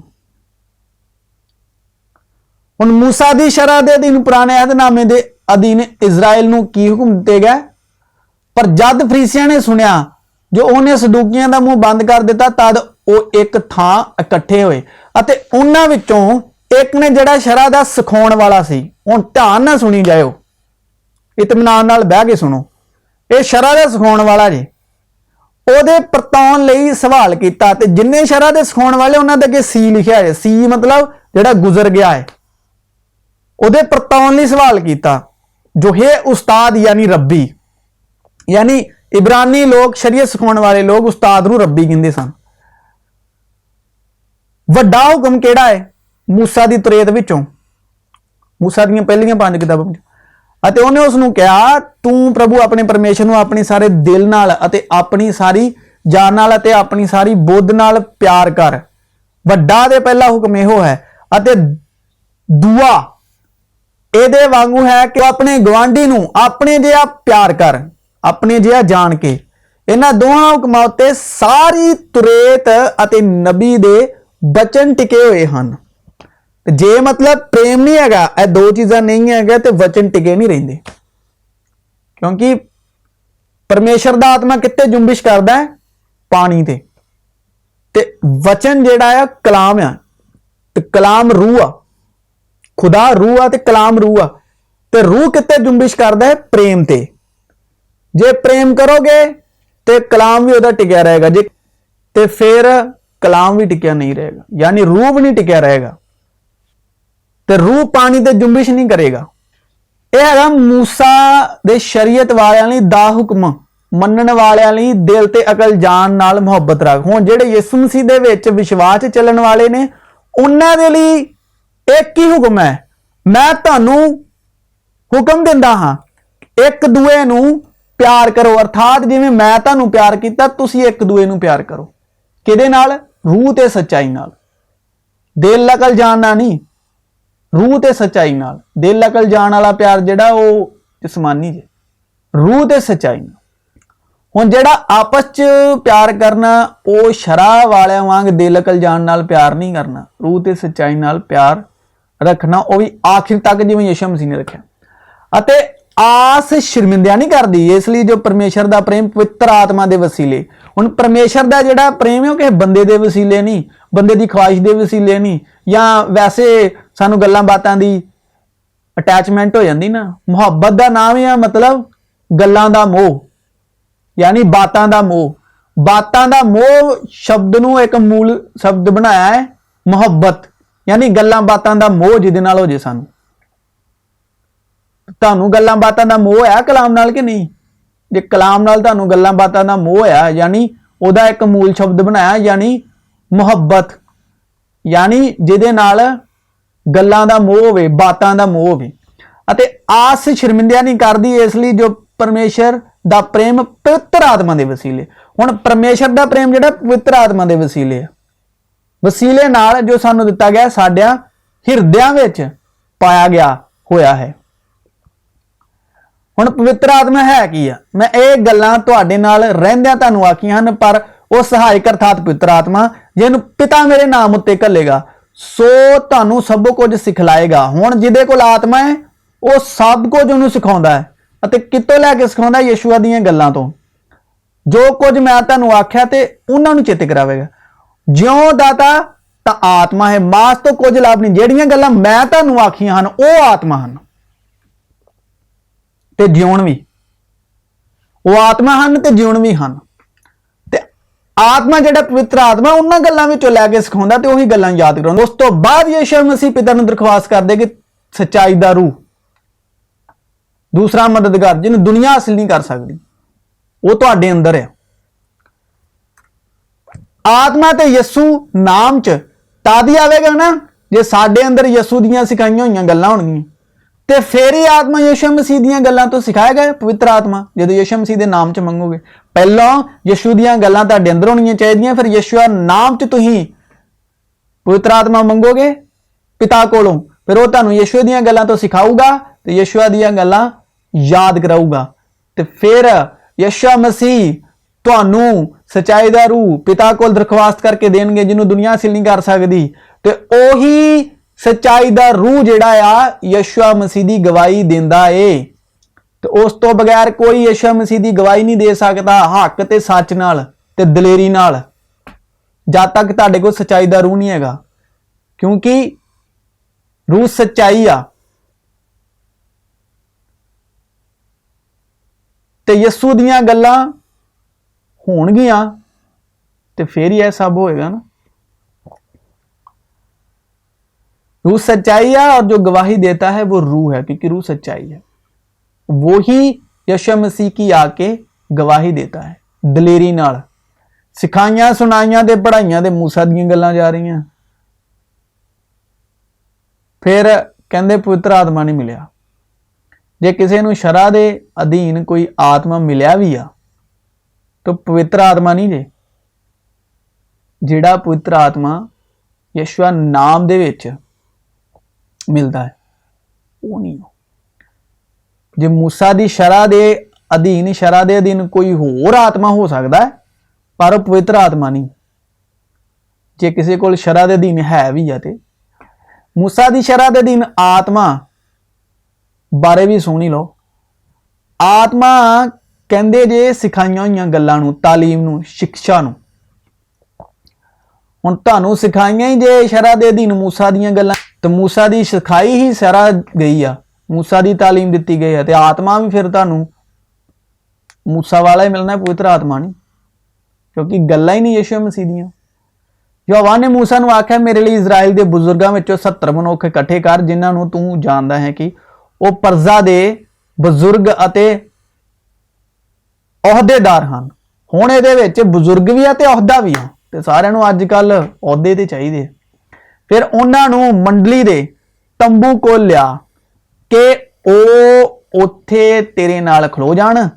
हुण मूसा दी शरह दे अधीन पुराने अहदनामे दे अधीन इजराइल नूं की हुक्म दिते गए, पर जद फरीसियां ने सुनिया जो उन्हें सदूकियां दा मुंह बंद कर दिता तद वो एक थां इकट्ठे होए अते उन्हां विचों एक ने जिहड़ा शरह दा सिखाउण वाला सी। हुण ध्यान नाल सुणी जाओ, इत्मीनान नाल बह के सुनो। ये शरह दा सिखाउण वाला जे ਉਹਦੇ ਪਰਤਾਉਣ ਲਈ ਸਵਾਲ ਕੀਤਾ ਤੇ ਜਿੰਨੇ ਸ਼ਰ੍ਹਾ ਦੇ ਸਿਖਾਉਣ ਵਾਲੇ ਉਹਨਾਂ ਦੇ ਅੱਗੇ ਸੀ ਲਿਖਿਆ ਹੈ। ਸੀ ਮਤਲਬ ਜਿਹੜਾ ਗੁਜ਼ਰ ਗਿਆ ਹੈ। ਉਹਦੇ ਪਰਤਾਉਣ ਲਈ ਸਵਾਲ ਕੀਤਾ ਜੋ ਹੈ ਉਸਤਾਦ ਯਾਨੀ ਰੱਬੀ, ਯਾਨੀ ਇਬਰਾਨੀ ਲੋਕ ਸ਼ਰੀਅਤ ਸਿਖਾਉਣ ਵਾਲੇ ਲੋਕ ਉਸਤਾਦ ਨੂੰ ਰੱਬੀ ਕਹਿੰਦੇ ਸਨ। ਵੱਡਾ ਹੁਕਮ ਕਿਹੜਾ ਹੈ? ਮੂਸਾ ਦੀ ਤੁਰੇਤ ਵਿੱਚੋਂ, ਮੂਸਾ ਦੀਆਂ ਪਹਿਲੀਆਂ 5 ਕਿਤਾਬਾਂ ਵਿੱਚ। ਅਤੇ ਉਹਨੇ ਉਸ ਨੂੰ ਕਿਹਾ ਤੂੰ ਪ੍ਰਭੂ ਆਪਣੇ ਪਰਮੇਸ਼ਰ ਨੂੰ ਆਪਣੀ ਸਾਰੇ ਦਿਲ ਨਾਲ ਅਤੇ ਆਪਣੀ ਸਾਰੀ ਜਾਨ ਨਾਲ ਅਤੇ ਆਪਣੀ ਸਾਰੀ ਬੁੱਧ ਨਾਲ ਪਿਆਰ ਕਰ। ਵੱਡਾ ਤੇ ਪਹਿਲਾ ਹੁਕਮ ਇਹੋ ਹੈ। ਅਤੇ ਦੂਆ ਇਹਦੇ ਵਾਂਗੂ ਹੈ ਕਿ ਆਪਣੇ ਗਵਾਂਢੀ ਨੂੰ ਆਪਣੇ ਜਿਹਾ ਪਿਆਰ ਕਰ, ਆਪਣੇ ਜਿਹਾ ਜਾਣ ਕੇ। ਇਹਨਾਂ ਦੋਹਾਂ ਹੁਕਮਾਂ ਉੱਤੇ ਸਾਰੀ ਤੁਰੇਤ ਅਤੇ ਨਬੀ ਦੇ ਬਚਨ ਟਿਕੇ ਹੋਏ ਹਨ। ਜੇ ਮਤਲਬ ਪ੍ਰੇਮ ਨਹੀਂ ਹੈਗਾ, ਇਹ ਦੋ ਚੀਜ਼ਾਂ ਨਹੀਂ ਹੈਗਾ ਤੇ ਵਚਨ ਟਿਕੇ ਨਹੀਂ ਰਹਿੰਦੇ। ਕਿਉਂਕਿ ਪਰਮੇਸ਼ਰ ਦਾ ਆਤਮਾ ਕਿੱਥੇ ਜੁੰਬਿਸ਼ ਕਰਦਾ ਹੈ? ਪਾਣੀ ਤੇ ਵਚਨ ਜਿਹੜਾ ਆ ਕਲਾਮ ਆ, ਤੇ ਕਲਾਮ ਰੂਹ ਆ। ਖੁਦਾ ਰੂਹ ਆ ਤੇ ਕਲਾਮ ਰੂਹ ਆ। ਤੇ ਰੂਹ ਕਿੱਥੇ ਜੁੰਬਿਸ਼ ਕਰਦਾ ਹੈ? ਪ੍ਰੇਮ ਤੇ। ਜੇ ਪ੍ਰੇਮ ਕਰੋਗੇ ਤੇ ਕਲਾਮ ਵੀ ਉਹਦਾ ਟਿਕਿਆ ਰਹੇਗਾ, ਜੇ ਤੇ ਫਿਰ ਕਲਾਮ ਵੀ ਟਿਕਿਆ ਨਹੀਂ ਰਹੇਗਾ, ਯਾਨੀ ਰੂਹ ਵੀ ਨਹੀਂ ਟਿਕਿਆ ਰਹੇਗਾ ਤੇ ਰੂਹ ਪਾਣੀ ਤੇ ਜੁੰਬਿਸ਼ ਨਹੀਂ ਕਰੇਗਾ। ਇਹ ਹੈਗਾ ਮੂਸਾ ਦੇ ਸ਼ਰੀਅਤ ਵਾਲਿਆਂ ਲਈ ਦਾ ਹੁਕਮ, ਮੰਨਣ ਵਾਲਿਆਂ ਲਈ ਦਿਲ ਤੇ ਅਕਲ ਜਾਨ ਨਾਲ ਮੁਹੱਬਤ ਰੱਖ। ਹੁਣ ਜਿਹੜੇ ਯਿਸੂ ਮਸੀਹ ਦੇ ਵਿੱਚ ਵਿਸ਼ਵਾਸ ਚੱਲਣ ਵਾਲੇ ਨੇ ਉਹਨਾਂ ਦੇ ਲਈ ਇੱਕ ਹੀ ਹੁਕਮ ਹੈ, ਮੈਂ ਤੁਹਾਨੂੰ ਹੁਕਮ ਦਿੰਦਾ ਹਾਂ ਇੱਕ ਦੂਏ ਨੂੰ ਪਿਆਰ ਕਰੋ, ਅਰਥਾਤ ਜਿਵੇਂ ਮੈਂ ਤੁਹਾਨੂੰ ਪਿਆਰ ਕੀਤਾ ਤੁਸੀਂ ਇੱਕ ਦੂਏ ਨੂੰ ਪਿਆਰ ਕਰੋ। ਕਿਹਦੇ ਨਾਲ? ਰੂਹ ਤੇ ਸੱਚਾਈ ਨਾਲ। ਦਿਲ ਅਕਲ ਜਾਨ ਨਾਲ ਨਹੀਂ, ਰੂਹ ਤੇ ਸੱਚਾਈ ਨਾਲ। ਦਿਲ ਅਕਲ ਜਾਨ ਵਾਲਾ ਪਿਆਰ ਜਿਹੜਾ ਉਹ ਜਿਸਮਾਨੀ ਜੇ, ਰੂਹ ਤੇ ਸੱਚਾਈ ਨਾਲ। ਹੁਣ ਜਿਹੜਾ ਆਪਸ ਚ ਪਿਆਰ ਕਰਨਾ ਉਹ ਸ਼ਰਾਬ ਵਾਲਿਆਂ ਵਾਂਗ ਦਿਲ ਅਕਲ ਜਾਨ ਨਾਲ ਪਿਆਰ ਨਹੀਂ ਕਰਨਾ, ਰੂਹ ਤੇ ਸੱਚਾਈ ਨਾਲ ਪਿਆਰ ਰੱਖਣਾ, ਉਹ ਵੀ ਆਖਿਰ ਤੱਕ ਜਿਵੇਂ ਯਿਸੂ ਮਸੀਹ ਨੇ ਰੱਖਿਆ। ਅਤੇ ਆਸ ਸ਼ਰਮਿੰਦਿਆਂ ਨਹੀਂ ਕਰਦੀ, ਇਸ ਲਈ ਜੋ ਪਰਮੇਸ਼ਰ ਦਾ ਪ੍ਰੇਮ ਪਵਿੱਤਰ ਆਤਮਾ ਦੇ ਵਸੀਲੇ। ਹੁਣ ਪਰਮੇਸ਼ਰ ਦਾ ਜਿਹੜਾ ਪ੍ਰੇਮ ਹੈ ਉਹ ਕਿਸੇ ਬੰਦੇ ਦੇ ਵਸੀਲੇ ਨਹੀਂ, ਬੰਦੇ ਦੀ ਖਵਾਇਸ਼ ਦੇ ਵਸੀਲੇ ਨਹੀਂ, ਜਾਂ ਵੈਸੇ ਸਾਨੂੰ ਗੱਲਾਂ ਬਾਤਾਂ ਦੀ ਅਟੈਚਮੈਂਟ ਹੋ ਜਾਂਦੀ ਨਾ। ਮੁਹੱਬਤ ਦਾ ਨਾਮ ਹੈ ਮਤਲਬ ਗੱਲਾਂ ਦਾ ਮੋਹ, ਯਾਨੀ ਬਾਤਾਂ ਦਾ ਮੋਹ। ਬਾਤਾਂ ਦਾ ਮੋਹ ਸ਼ਬਦ ਨੂੰ ਇੱਕ ਮੂਲ ਸ਼ਬਦ ਬਣਾਇਆ ਹੈ ਮੁਹੱਬਤ, ਯਾਨੀ ਗੱਲਾਂ ਬਾਤਾਂ ਦਾ ਮੋਹ ਜਿਹਦੇ ਨਾਲ ਹੋ ਜੇ ਸਾਨੂੰ। ਤੁਹਾਨੂੰ ਗੱਲਾਂ ਬਾਤਾਂ ਦਾ ਮੋਹ ਹੈ ਕਲਾਮ ਨਾਲ ਕਿ ਨਹੀਂ? ਜੇ ਕਲਾਮ ਨਾਲ ਤੁਹਾਨੂੰ ਗੱਲਾਂ ਬਾਤਾਂ ਦਾ ਮੋਹ ਹੈ, ਯਾਨੀ ਉਹਦਾ ਇੱਕ ਮੂਲ ਸ਼ਬਦ ਬਣਾਇਆ ਯਾਨੀ ਮੁਹੱਬਤ, ਯਾਨੀ ਜਿਹਦੇ ਨਾਲ ਗੱਲਾਂ ਦਾ ਮੋਹ ਹੋਵੇ, ਬਾਤਾਂ ਦਾ ਮੋਹ ਹੋਵੇ। ਅਤੇ ਆਸ ਸ਼ਰਮਿੰਦਿਆਂ ਨਹੀਂ ਕਰਦੀ, ਇਸ ਲਈ ਜੋ ਪਰਮੇਸ਼ਰ ਦਾ ਪ੍ਰੇਮ ਪਵਿੱਤਰ ਆਤਮਾ ਦੇ ਵਸੀਲੇ। ਹੁਣ ਪਰਮੇਸ਼ਰ ਦਾ ਪ੍ਰੇਮ ਜਿਹੜਾ ਪਵਿੱਤਰ ਆਤਮਾ ਦੇ ਵਸੀਲੇ ਆ, ਵਸੀਲੇ ਨਾਲ ਜੋ ਸਾਨੂੰ ਦਿੱਤਾ ਗਿਆ ਸਾਡਿਆਂ ਹਿਰਦਿਆਂ ਵਿੱਚ ਪਾਇਆ ਗਿਆ ਹੋਇਆ ਹੈ। ਹੁਣ ਪਵਿੱਤਰ ਆਤਮਾ ਹੈ ਕੀ ਆ? ਮੈਂ ਇਹ ਗੱਲਾਂ ਤੁਹਾਡੇ ਨਾਲ ਰਹਿੰਦਿਆਂ ਤੁਹਾਨੂੰ ਆਖੀਆਂ ਹਨ, ਪਰ ਉਹ ਸਹਾਇਕ ਅਰਥਾਤ ਪਵਿੱਤਰ ਆਤਮਾ ਜਿਹਨੂੰ ਪਿਤਾ ਮੇਰੇ ਨਾਮ ਉੱਤੇ ਘੱਲੇਗਾ ਸੋ ਤੁਹਾਨੂੰ ਸਭ ਕੁਝ ਸਿਖਲਾਏਗਾ। ਹੁਣ ਜਿਹਦੇ ਕੋਲ ਆਤਮਾ ਹੈ ਉਹ ਸਭ ਕੁਝ ਉਹਨੂੰ ਸਿਖਾਉਂਦਾ ਹੈ। ਅਤੇ ਕਿੱਥੋਂ ਲੈ ਕੇ ਸਿਖਾਉਂਦਾ? ਯਿਸੂਆ ਦੀਆਂ ਗੱਲਾਂ ਤੋਂ। ਜੋ ਕੁਝ ਮੈਂ ਤੁਹਾਨੂੰ ਆਖਿਆ ਤੇ ਉਹਨਾਂ ਨੂੰ ਚੇਤੇ ਕਰਾਵੇਗਾ। ਜਿਉਂ ਦਾਤਾ ਤਾਂ ਆਤਮਾ ਹੈ, ਮਾਸ ਤੋਂ ਕੁਝ ਲਾਭ ਨਹੀਂ। ਜਿਹੜੀਆਂ ਗੱਲਾਂ ਮੈਂ ਤੁਹਾਨੂੰ ਆਖੀਆਂ ਹਨ ਉਹ ਆਤਮਾ ਹਨ ਤੇ ਜਿਉਣ ਵੀ, ਉਹ ਆਤਮਾ ਹਨ ਤੇ ਜਿਉਣ ਵੀ ਹਨ। ਤੇ ਆਤਮਾ ਜਿਹੜਾ ਪਵਿੱਤਰ ਆਤਮਾ ਉਹਨਾਂ ਗੱਲਾਂ ਵਿੱਚੋਂ ਲੈ ਕੇ ਸਿਖਾਉਂਦਾ ਤੇ ਉਹੀ ਗੱਲਾਂ ਯਾਦ ਕਰਾਉਂਦਾ। ਉਸ ਤੋਂ ਬਾਅਦ ਯਿਸੂ ਮਸੀਹ ਪਿਤਾ ਨੂੰ ਦਰਖਾਸਤ ਕਰਦੇ ਕਿ ਸੱਚਾਈ ਦਾ ਰੂਹ, ਦੂਸਰਾ ਮਦਦਗਾਰ ਜਿਹਨੂੰ ਦੁਨੀਆ ਹਾਸਿਲ ਨਹੀਂ ਕਰ ਸਕਦੀ, ਉਹ ਤੁਹਾਡੇ ਅੰਦਰ ਹੈ। ਆਤਮਾ ਤੇ ਯਿਸੂ ਨਾਮ ਚ ਤਦ ਹੀ ਆਵੇਗਾ ਨਾ ਜੇ ਸਾਡੇ ਅੰਦਰ ਯਿਸੂ ਦੀਆਂ ਸਿਖਾਈਆਂ ਹੋਈਆਂ ਗੱਲਾਂ ਹੋਣਗੀਆਂ, ਤੇ ਫੇਰ ਹੀ ਆਤਮਾ ਯਿਸੂ ਮਸੀਹ ਦੀਆਂ ਗੱਲਾਂ ਤੋਂ ਸਿਖਾਏਗਾ। ਪਵਿੱਤਰ ਆਤਮਾ ਜਦੋਂ ਯਿਸੂ ਮਸੀਹ ਦੇ ਨਾਮ ਚ ਮੰਗੋਗੇ, ਪਹਿਲਾਂ ਯਿਸੂ ਦੀਆਂ ਗੱਲਾਂ ਤੁਹਾਡੇ ਅੰਦਰ ਹੋਣੀਆਂ ਚਾਹੀਦੀਆਂ, ਫਿਰ ਯਿਸੂ ਨਾਮ ਚ ਤੁਸੀਂ ਪਵਿੱਤਰ ਆਤਮਾ ਮੰਗੋਗੇ ਪਿਤਾ ਕੋਲੋਂ, ਫਿਰ ਉਹ ਤੁਹਾਨੂੰ ਯਿਸੂ ਦੀਆਂ ਗੱਲਾਂ ਤੋਂ ਸਿਖਾਊਗਾ ਤੇ ਯਿਸੂ ਦੀਆਂ ਗੱਲਾਂ ਯਾਦ ਕਰਾਊਗਾ। ਤੇ ਫਿਰ ਯਿਸੂ ਮਸੀਹ ਤੁਹਾਨੂੰ ਸਚਾਈ ਦਾ ਰੂਹ ਪਿਤਾ ਕੋਲ ਦਰਖਾਸਤ ਕਰਕੇ ਦੇਣਗੇ ਜਿਹਨੂੰ ਦੁਨੀਆ ਹਾਸਿਲ ਨਹੀਂ ਕਰ ਸਕਦੀ। ਤੇ ਉਹੀ ਸਚਾਈ ਦਾ ਰੂਹ ਜਿਹੜਾ ਆ ਯਿਸੂ ਮਸੀਹ ਦੀ ਗਵਾਹੀ ਦਿੰਦਾ ਏ, ਤੇ ਉਸ ਤੋਂ ਬਗੈਰ ਕੋਈ ਯਿਸੂ ਮਸੀਹ ਦੀ ਗਵਾਹੀ ਨਹੀਂ ਦੇ ਸਕਦਾ ਹੱਕ ਤੇ ਸੱਚ ਨਾਲ ਤੇ ਦਲੇਰੀ ਨਾਲ, ਜਦ ਤੱਕ ਤੁਹਾਡੇ ਕੋਲ ਸਚਾਈ ਦਾ ਰੂਹ ਨਹੀਂ ਹੈਗਾ। ਕਿਉਂਕਿ ਰੂਹ ਸਚਾਈ ਆ ਤੇ ਯਿਸੂ ਦੀਆਂ ਗੱਲਾਂ होणगियां तो फिर ही यह सब होएगा ना। रूह सच्चाई है और जो गवाही देता है वो रूह है, क्योंकि रूह सच्चाई है। वो ही यीशु मसीह की आके गवाही देता है दलेरी नाल। सिखाइयां सुनाइयां ते पढ़ाइयां ते मूसा दीयां गल्लां जा रही हैं। फिर कहंदे पवित्र आत्मा नहीं मिलिया। जे किसी नूं शरह दे अधीन कोई आत्मा मिलिया भी आ तो पवित्र आत्मा नहीं जे। जिहड़ा पवित्र आत्मा यीशु नाम दे विच मिलता है वो नहीं हो। जे मूसा दी शरह दे अधीन कोई होर आत्मा हो सकता है, पर पवित्र आत्मा नहीं। जे किसी को शरह दे अधीन है भी है ते मूसा दी शरह दे अधीन आत्मा बारे भी सुनी लो। आत्मा कहंदे जे सिखाइयां होईयां गल्लां नूं, तालीम नूं, शिक्षा नूं। हुण तुहानूं सिखाइयां ही जे शरह दे अधीन मूसा दीयां गल्लां, तो मूसा दी सिखाई ही शरह गई आ, मूसा दी तालीम दित्ती गई है, तो आत्मा भी फिर तुहानूं मूसा वाला ही मिलना है, पवित्र आत्मा नहीं, क्योंकि गल्लां ही नहीं यीशु मसीह दीयां। यहोवा ने मूसा नूं आख्या मेरे लिए इजराइल के बुजुर्गों विचों 70 मनुख इकट्ठे कर जिन्हां नूं तू जानदा है कि वो प्रजा दे बुजुर्ग अते अहुदेदार हन। हुण इहदे विच बुजुर्ग भी है ते अहुदा भी है, ते सारिआं नूं अजकल अहुदे ते चाहीदे। फिर उन्हां नूं मंडली दे तंबू कोल लिया कि ओ उत्थे तेरे नाल खलो जाण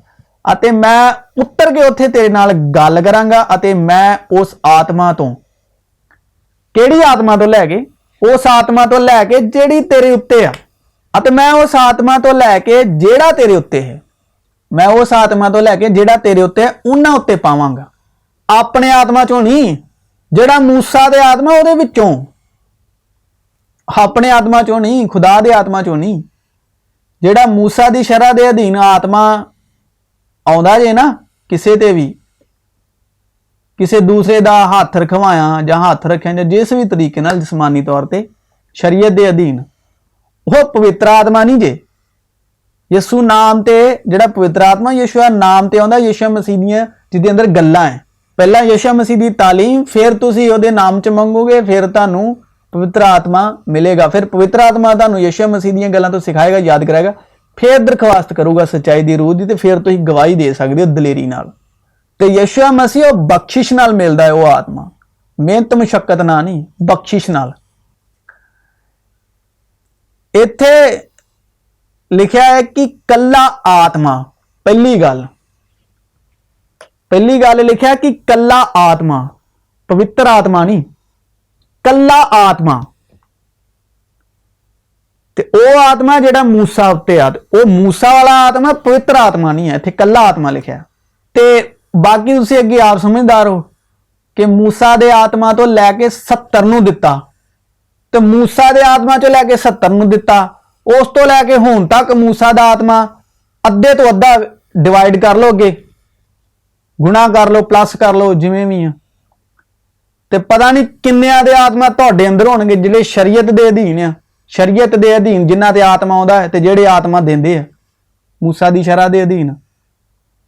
अते मैं उतर के उत्थे तेरे नाल गल करांगा अते मैं उस आत्मा तो, किहड़ी आत्मा तो लैके, उस आत्मा तो लैके जिहड़ी तेरे उत्ते आ, अते मैं उस आत्मा तो लैके जिहड़ा तेरे उत्ते है, मैं उस आत्मा तो लैके जिहड़ा तेरे उत्ते है उन्हां उत्ते पावांगा। अपने आत्मा चों नहीं, जिहड़ा मूसा दे आत्मा उहदे विचों, अपने आत्मा चों नहीं, खुदा दे आत्मा चों नहीं। जिहड़ा मूसा दी शरह दे अधीन आत्मा आउंदा जे ना, किसे ते भी किसी दूसरे दा हथ रखवाया जां हथ रखिया जां जिस भी तरीके नाल जिसमानी तौर पर शरीयत दे अधीन, वह पवित्र आत्मा नहीं जे। यीशु नाम ते जिहड़ा पवित्र आत्मा यीशु नाम ते आउंदा, यीशु मसीह दियां जिहदे अंदर गल्लां है। पहला यीशु मसीह दी तालीम, फिर तुसीं उहदे नाम च मंगोगे, फिर तुहानूं पवित्र आत्मा मिलेगा। फिर पवित्र आत्मा तुहानूं यीशु मसीह दीयां गल्लां तो सिखाएगा, याद कराएगा, फिर दरख्वास्त करूगा सच्चाई दी रूह दी, ते फिर तुसीं गवाही दे सकदे हो दलेरी नाल। ते यीशु मसीह बख्शिश नाल मिलदा है वो आत्मा, मेहनत मुशक्कत ना नहीं, बख्शिश नाल। इत्थे लिखिया है कि कल्ला आत्मा, पहली गल लिखिया कि कल्ला आत्मा, पवित्र आत्मा नहीं, कल्ला आत्मा। ते ओ आत्मा जिहड़ा मूसा उत्ते आ, वो मूसा वाला आत्मा पवित्र आत्मा नहीं है, इत्थे कल्ला आत्मा लिखिया। ते बाकी तुसीं अगे आप समझदार हो कि मूसा दे आत्मा तो लैके 70 नूं दिता, तो मूसा दे आत्मा चो लैके 70 नूं दिता, उस तो लैके हुण तक मूसा दा आत्मा अद्धे तो अद्धा डिवाइड कर लो, अगे गुणा कर लो, प्लस कर लो, जिवें भी है, ते पता नहीं किन्नियां दे आत्मा तुहाडे अंदर होणगे जिहड़े शरीयत दे अधीन आ, शरीयत दे अधीन जिन्हां ते आत्मा आउंदा है, ते जिहड़े आत्मा देंदे आ मूसा दी शरह दे अधीन,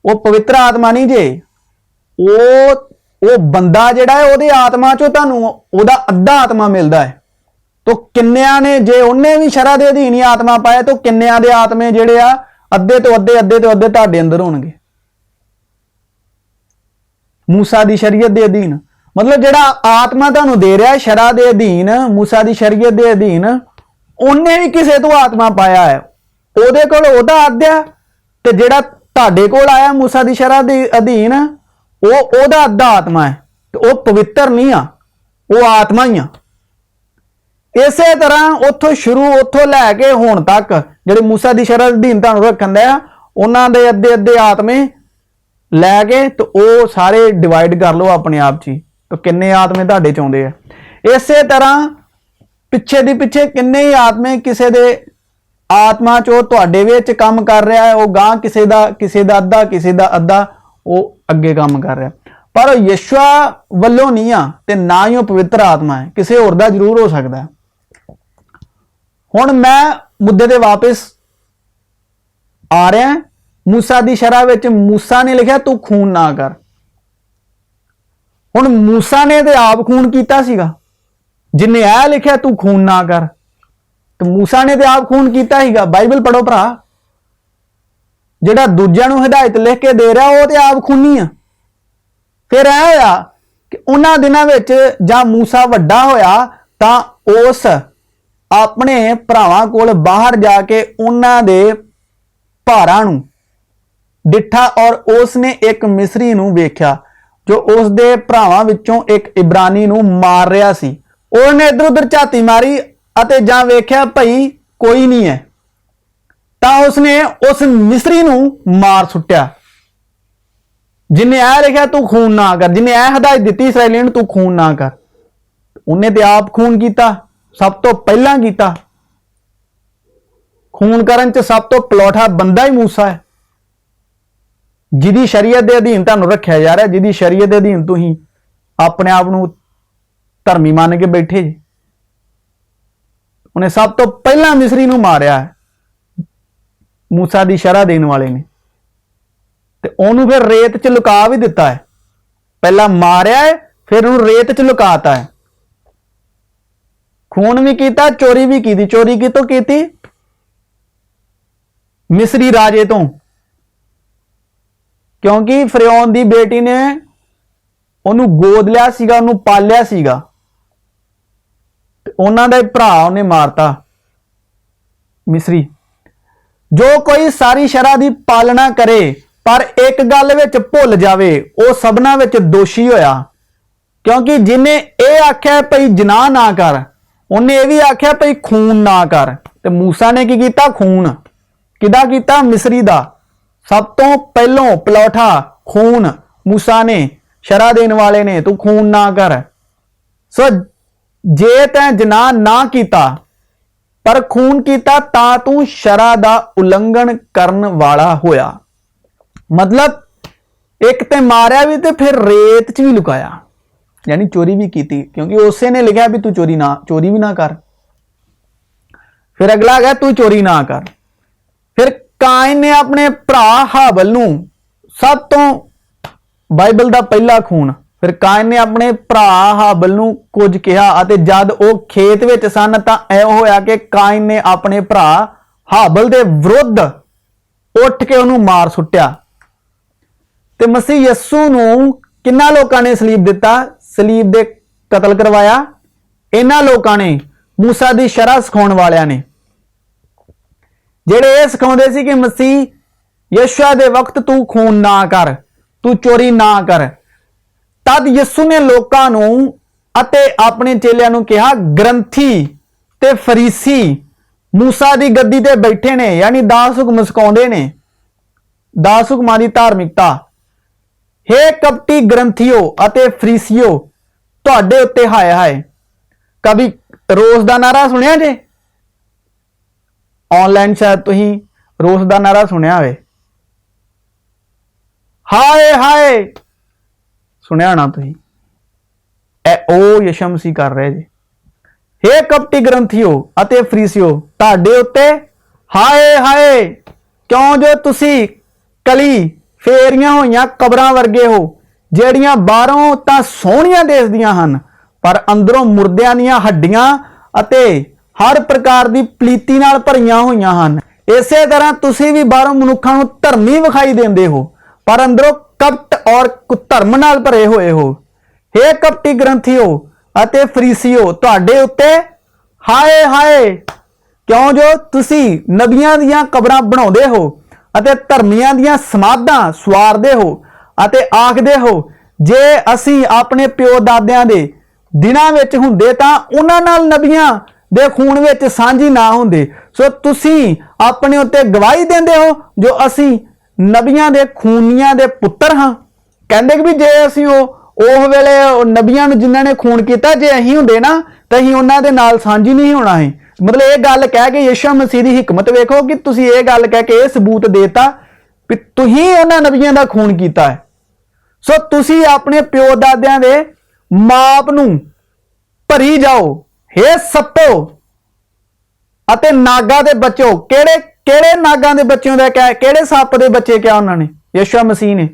वो पवित्र आत्मा नहीं जे। वो बंदा जिहड़ा है उहदे आत्मा चों तुहानूं उहदा अद्धा आत्मा मिलदा है। तो किन्नियां ने जे उन्हें भी शरह दे अधीन ही आत्मा पाया, तो किन्नियां दे आत्मे जिहड़े आ अद्धे तो अद्धे तुहाडे अंदर होणगे मूसा दी शरीयत दे अधीन। मतलब जिहड़ा आत्मा तुहानूं दे रहा है शरह दे अधीन, मूसा दी शरीयत दे अधीन, उन्हें भी किसे तो आत्मा पाया है, उहदे कोल उहदा अद्धा, ते जिहड़ा तुहाडे कोल आया मूसा दी शरह दे अधीन, वो उहदा अद्धा आत्मा है, तो वो पवित्र नहीं आ, वो आत्मा ही आ। इसे तरह उथों शुरू उथों लैके हुण तक जिहड़े मूसा दी शरह अधीन तुहानूं रखण दे आ, उन्हां दे अद्धे अद्धे आत्मे लैके तो वो सारे डिवाइड कर लो अपने आप च ही, तो किन्ने आत्मे तुहाडे च आउंदे आ। इसे तरह पिछे दी पिछे किन्ने ही आत्मे किसे दे आत्मा चो तुहाडे विच काम कर रहा है, वो गां किसे दा अद्धा वो अगे काम कर रहा है, पर यीशु वल्लों नहीं आ, ते ना ही वो पवित्र आत्मा है, किसी होर दा जरूर हो सकता है। हुण मैं मुद्दे ते वापस आ रहा, मूसा दी शरह विच मूसा ने लिखिया तू खून ना कर, ਹੁਣ मूसा ने ते आप खून कीता सीगा, जिन्हें यह लिखा तू खून ना कर, तो मूसा ने ते आप खून कीता सीगा। बाइबल पढ़ो भरा, जिहड़ा दूजिਆਂ ਨੂੰ हिदायत लिख के दे रहा वो ते आप खूनी आ। फिर यह होया कि उन्हां दिनां विच जां मूसा वड्डा होया तां उस अपने भरावां कोल बाहर जाके उन्हां दे भारां नूं डिठा और उसने एक मिस्री नूं वेख्या जो उसके भरावां विचों एक इब्रानी नूं मार रहा सी। उसने इधर उधर झाती मारी अते जां वेख्या भई कोई नहीं है, तां उसने उस मिस्री नूं मार सुट्टिया जिन्हें यह लिखा तू खून ना कर, जिन्हें यह हिदायत दी इसराइलियों नूं तू खून ना कर। उन्हें ते आप खून किया, सब तो पहला किया। खून करन च सब तो पलौठा बंदा ही मूसा है, जिहदी शरीयत के अधीन तुहानूं रखिया जा रहा है, जिहदी शरीयत के अधीन तुसीं अपने आप नूं धर्मी मान के बैठे जी। उन्हें सब तो पहला मिस्री नूं मारिया है मूसा की शरह देने वाले ने, ते उहनूं फिर रेत च लुका भी दिता है। पहला मारिया है, फिर उहनूं रेत च लुकाता है। खून भी किया, चोरी भी की। चोरी कितों की? मिस्री राजे तो, क्योंकि फिरौन दी बेटी ने उन्होंने गोद लिया सीगा, उन्होंने पालिया सीगा, उन्हां दा भरा उन्हें मारता मिस्री। जो कोई सारी शरह की पालना करे पर एक गल विच भुल जावे वो सबना विच दोषी होया, क्योंकि जिन्हें यह आख्या भई जनाह ना कर, उन्हें यह भी आख्या भई खून ना कर। ते मूसा ने की कीता? खून किदा कीता? मिस्री दा सब तो पहलों पलौठा खून मूसा ने, शरह देने वाले ने, तू खून ना कर। सो जे तैं जनाह ना कीता पर खून कीता तां तू शरह दा उलंघन करन वाला होया। मतलब एक ते मारिया भी ते फिर रेत च भी लुकाया, यानी चोरी भी की, क्योंकि उसे ने लिखा भी तू चोरी भी ना कर। फिर अगला है तू चोरी ना कर। फिर काइन ने अपने भरा हाबल नूं, सब तो बाइबल का पहला खून, फिर काइन ने अपने भरा हाबल नूं कुछ कहा अते जद वो खेत विच सन तां ऐ होया कि काइन ने अपने भरा हाबल दे विरुद्ध उठ के उन्होंने मार सुट्टिया। ते मसीह यस्सू नूं किन्ना लोकां ने सलीब दिता? सलीब दे कतल करवाया इन्हां लोकां ने, मूसा दी शरह सिखाउण वालियां ने, जेड़े ये सिखाउंदे सी कि मसीह यशुआ दे वक्त तू खून ना कर, तू चोरी ना कर। तद यस्सू ने लोकां नूं अते अपने चेलियां नूं कहा, ग्रंथी ते फरीसी मूसा दी गद्दी ते बैठे ने, यानी दास हुकम सिखाउंदे ने, दास हुकमां दी धार्मिकता। हे कपटी ग्रंथियो अते फरीसियो, तुहाडे उत्ते हाय हाय। कभी रोस दा नारा सुनिया जे? ऑनलाइन शायद तुसीं रोस दा नारा सुनिया होवे, हाय हाय सुनिया होना तुसीं। ओ यीशु मसीह कर रहे जी। हे कपटी ग्रंथियो अते फरीसियो, तुहाडे उत्ते हाय हाय, क्यों जो तुसीं कली फेरियां होईयां कबरां वर्गे हो, ਜਿਹੜੀਆਂ ਬਾਹਰੋਂ ਤਾਂ ਸੋਹਣੀਆਂ ਦਿਸਦੀਆਂ ਹਨ ਪਰ ਅੰਦਰੋਂ ਮੁਰਦਿਆਂ ਦੀਆਂ ਹੱਡੀਆਂ ਅਤੇ ਹਰ ਪ੍ਰਕਾਰ ਦੀ ਪਲੀਤੀ ਨਾਲ ਭਰੀਆਂ ਹੋਈਆਂ ਹਨ। ਇਸੇ ਤਰ੍ਹਾਂ ਤੁਸੀਂ ਵੀ ਬਾਹਰੋਂ ਮਨੁੱਖਾਂ ਨੂੰ ਧਰਮੀ ਵਿਖਾਈ ਦਿੰਦੇ ਹੋ ਪਰ ਅੰਦਰੋਂ ਕਪਟ ਔਰ ਕੁਧਰਮ ਨਾਲ ਭਰੇ ਹੋਏ ਹੋ। हे ਕਪਟੀ ਗ੍ਰੰਥੀਓ ਅਤੇ ਫਰੀਸੀਓ, ਤੁਹਾਡੇ ਉੱਤੇ ਹਾਏ ਹਾਏ, ਕਿਉਂ ਜੋ ਤੁਸੀਂ ਨਬੀਆਂ ਦੀਆਂ ਕਬਰਾਂ ਬਣਾਉਂਦੇ ਹੋ ਅਤੇ ਧਰਮੀਆਂ ਦੀਆਂ ਸਮਾਧਾਂ ਸਵਾਰਦੇ ਹੋ ਅਤੇ ਆਖਦੇ ਹੋ ਜੇ ਅਸੀਂ ਆਪਣੇ ਪਿਓ ਦਾਦਿਆਂ ਦੇ ਦਿਨਾਂ ਵਿੱਚ ਹੁੰਦੇ ਤਾਂ ਉਹਨਾਂ ਨਾਲ ਨਬੀਆਂ ਦੇ ਖੂਨ ਵਿੱਚ ਸਾਂਝੀ ਨਾ ਹੁੰਦੇ। ਸੋ ਤੁਸੀਂ ਆਪਣੇ ਉੱਤੇ ਗਵਾਹੀ ਦਿੰਦੇ ਹੋ ਜੋ ਅਸੀਂ ਨਬੀਆਂ ਦੇ ਖੂਨੀਆਂ ਦੇ ਪੁੱਤਰ ਹਾਂ। ਕਹਿੰਦੇ ਕਿ ਵੀ ਜੇ ਅਸੀਂ ਉਹ ਵੇਲੇ ਨਬੀਆਂ ਨੂੰ ਜਿਨ੍ਹਾਂ ਨੇ ਖੂਨ ਕੀਤਾ ਜੇ ਅਸੀਂ ਹੁੰਦੇ ਨਾ ਤਾਂ ਅਸੀਂ ਉਹਨਾਂ ਦੇ ਨਾਲ ਸਾਂਝੀ ਨਹੀਂ ਹੋਣਾ ਹੈ। मतलब ये गल कह के यीशु मसीह की हिकमत वेखो कि तुसीं ये गल कह के सबूत देता कि तुसीं उन्हां नबियां दा खून कीता है। सो तुसीं अपने प्यो दादियां दे माप नूं भरी जाओ। हे सप्पो अते नागा दे बच्चो, केड़े नागा दे बच्चों दा क्या, केड़े सप्प दे बच्चे क्या उन्होंने यीशु मसीह ने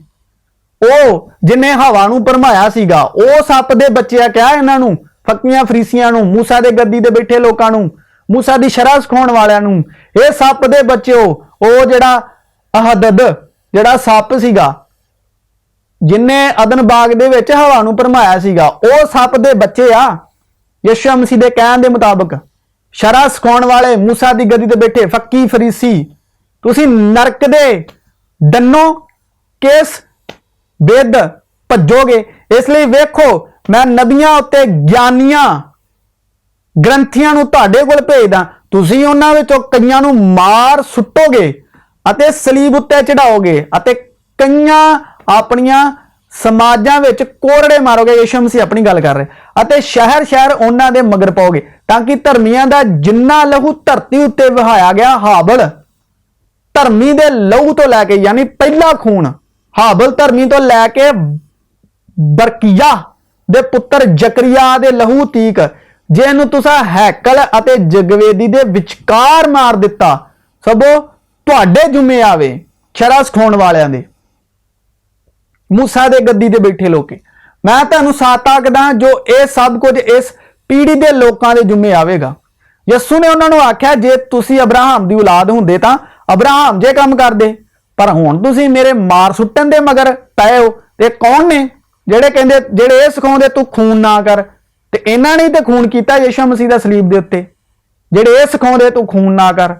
ਉਹ ਜਿਨੇ ਹਵਾ ਨੂੰ ਭਰਮਾਇਆ ਸੀਗਾ, ਉਹ ਸੱਪ ਦੇ ਬੱਚੇ ਆ ਕਿਹਾ ਇਹਨਾਂ ਨੂੰ, ਫੱਕੀਆਂ ਫਰੀਸੀਆਂ ਨੂੰ, मूसा ਦੇ ਗੱਦੀ ਤੇ ਬੈਠੇ ਲੋਕਾਂ ਨੂੰ, मूसा ਦੀ ਸ਼ਰ੍ਹਾ ਸਿਖਾਉਣ ਵਾਲਿਆਂ ਨੂੰ, ਇਹ ਸੱਪ ਦੇ ਬੱਚਿਓ, ਉਹ ਜਿਹੜਾ ਅਹਦਦ ਜਿਹੜਾ ਸੱਪ ਸੀਗਾ ਜਿਨੇ ਅਦਨ ਬਾਗ ਦੇ ਵਿੱਚ ਹਵਾ ਨੂੰ ਭਰਮਾਇਆ ਸੀਗਾ, ਉਹ ਸੱਪ ਦੇ ਬੱਚੇ ਆ। ਯਿਸੂ ਮਸੀਹ ਦੇ ਕਹਿਣ ਦੇ ਮੁਤਾਬਕ ਸ਼ਰ੍ਹਾ ਸਿਖਾਉਣ ਵਾਲੇ, मूसा ਦੀ ਗੱਦੀ ਤੇ ਬੈਠੇ ਫੱਕੀ ਫਰੀਸੀ, ਤੁਸੀਂ ਨਰਕ ਦੇ ਡੰਨੋ ਕਿਸ ਵਿਦ ਭੱਜੋਗੇ। ਇਸ ਲਈ ਵੇਖੋ, ਮੈਂ ਨਬੀਆਂ ਉੱਤੇ ਗਿਆਨੀਆਂ ਗ੍ਰੰਥੀਆਂ ਨੂੰ ਤੁਹਾਡੇ ਕੋਲ ਭੇਜਦਾ, ਤੁਸੀਂ ਉਹਨਾਂ ਵਿੱਚੋਂ ਕਈਆਂ ਨੂੰ ਮਾਰ ਸੁੱਟੋਗੇ ਅਤੇ ਸਲੀਬ ਉੱਤੇ ਚੜਾਓਗੇ ਅਤੇ ਕਈਆਂ ਆਪਣੀਆਂ ਸਮਾਜਾਂ ਵਿੱਚ ਕੋਰੜੇ ਮਾਰੋਗੇ। ਯਿਸੂ ਮਸੀਹ ਆਪਣੀ ਗੱਲ ਕਰ ਰਹੇ, ਅਤੇ ਸ਼ਹਿਰ ਸ਼ਹਿਰ ਉਹਨਾਂ ਦੇ ਮਗਰ ਪਾਓਗੇ, ਤਾਂ ਕਿ ਧਰਮੀਆਂ ਦਾ ਜਿੰਨਾ ਲਹੂ ਧਰਤੀ ਉੱਤੇ ਵਹਾਇਆ ਗਿਆ, ਹਾਬਲ ਧਰਮੀ ਦੇ ਲਹੂ ਤੋਂ ਲੈ ਕੇ, ਯਾਨੀ ਪਹਿਲਾ ਖੂਨ ਹਾਬਲ ਧਰਮੀ ਤੋਂ ਲੈ ਕੇ ਬਰਕੀਆ ਦੇ ਪੁੱਤਰ ਜ਼ਕਰੀਆ ਦੇ ਲਹੂ ਤੀਕ, ਜਿਹਨੂੰ ਤੁਸੀਂ ਹੈਕਲ ਅਤੇ ਜਗਵੇਦੀ ਦੇ ਵਿਚਕਾਰ ਮਾਰ ਦਿੱਤਾ, ਸਭੋ ਤੁਹਾਡੇ ਜੁਮੇ ਆਵੇ। ਸ਼ਰ੍ਹਾ ਸਿਖਾਉਣ ਵਾਲਿਆਂ ਦੇ, मूसा ਦੇ ਗੱਦੀ ਤੇ ਬੈਠੇ ਲੋਕੇ, ਮੈਂ ਤੁਹਾਨੂੰ ਸੱਚ ਆਖਦਾ ਜੋ ਇਹ ਸਭ ਕੁਝ ਇਸ ਪੀੜ੍ਹੀ ਦੇ ਲੋਕਾਂ ਦੇ ਜੁਮੇ ਆਵੇਗਾ। ਯਿਸੂ ਨੇ ਉਹਨਾਂ ਨੂੰ ਆਖਿਆ, ਜੇ ਤੁਸੀਂ ਅਬਰਾਹਮ ਦੀ ਔਲਾਦ ਹੁੰਦੇ ਤਾਂ ਅਬਰਾਹਮ ਜੇ ਕੰਮ ਕਰਦੇ, ਪਰ ਹੁਣ ਤੁਸੀਂ ਮੇਰੇ ਮਾਰ ਸੁੱਟਣ ਦੇ ਮਗਰ ਪਏ ਹੋ। ਤੇ ਕੌਣ ਨੇ ਜਿਹੜੇ ਇਹ ਸਿਖਾਉਂਦੇ ਤੂੰ ਖੂਨ ਨਾ ਕਰ, ਤੇ ਇਹਨਾਂ ਨੇ ਤੇ ਖੂਨ ਕੀਤਾ ਯਿਸੂ ਮਸੀਹ ਦਾ ਸਲੀਬ ਦੇ ਉੱਤੇ, ਜਿਹੜੇ ਇਹ ਸਿਖਾਉਂਦੇ ਤੂੰ ਖੂਨ ਨਾ ਕਰ।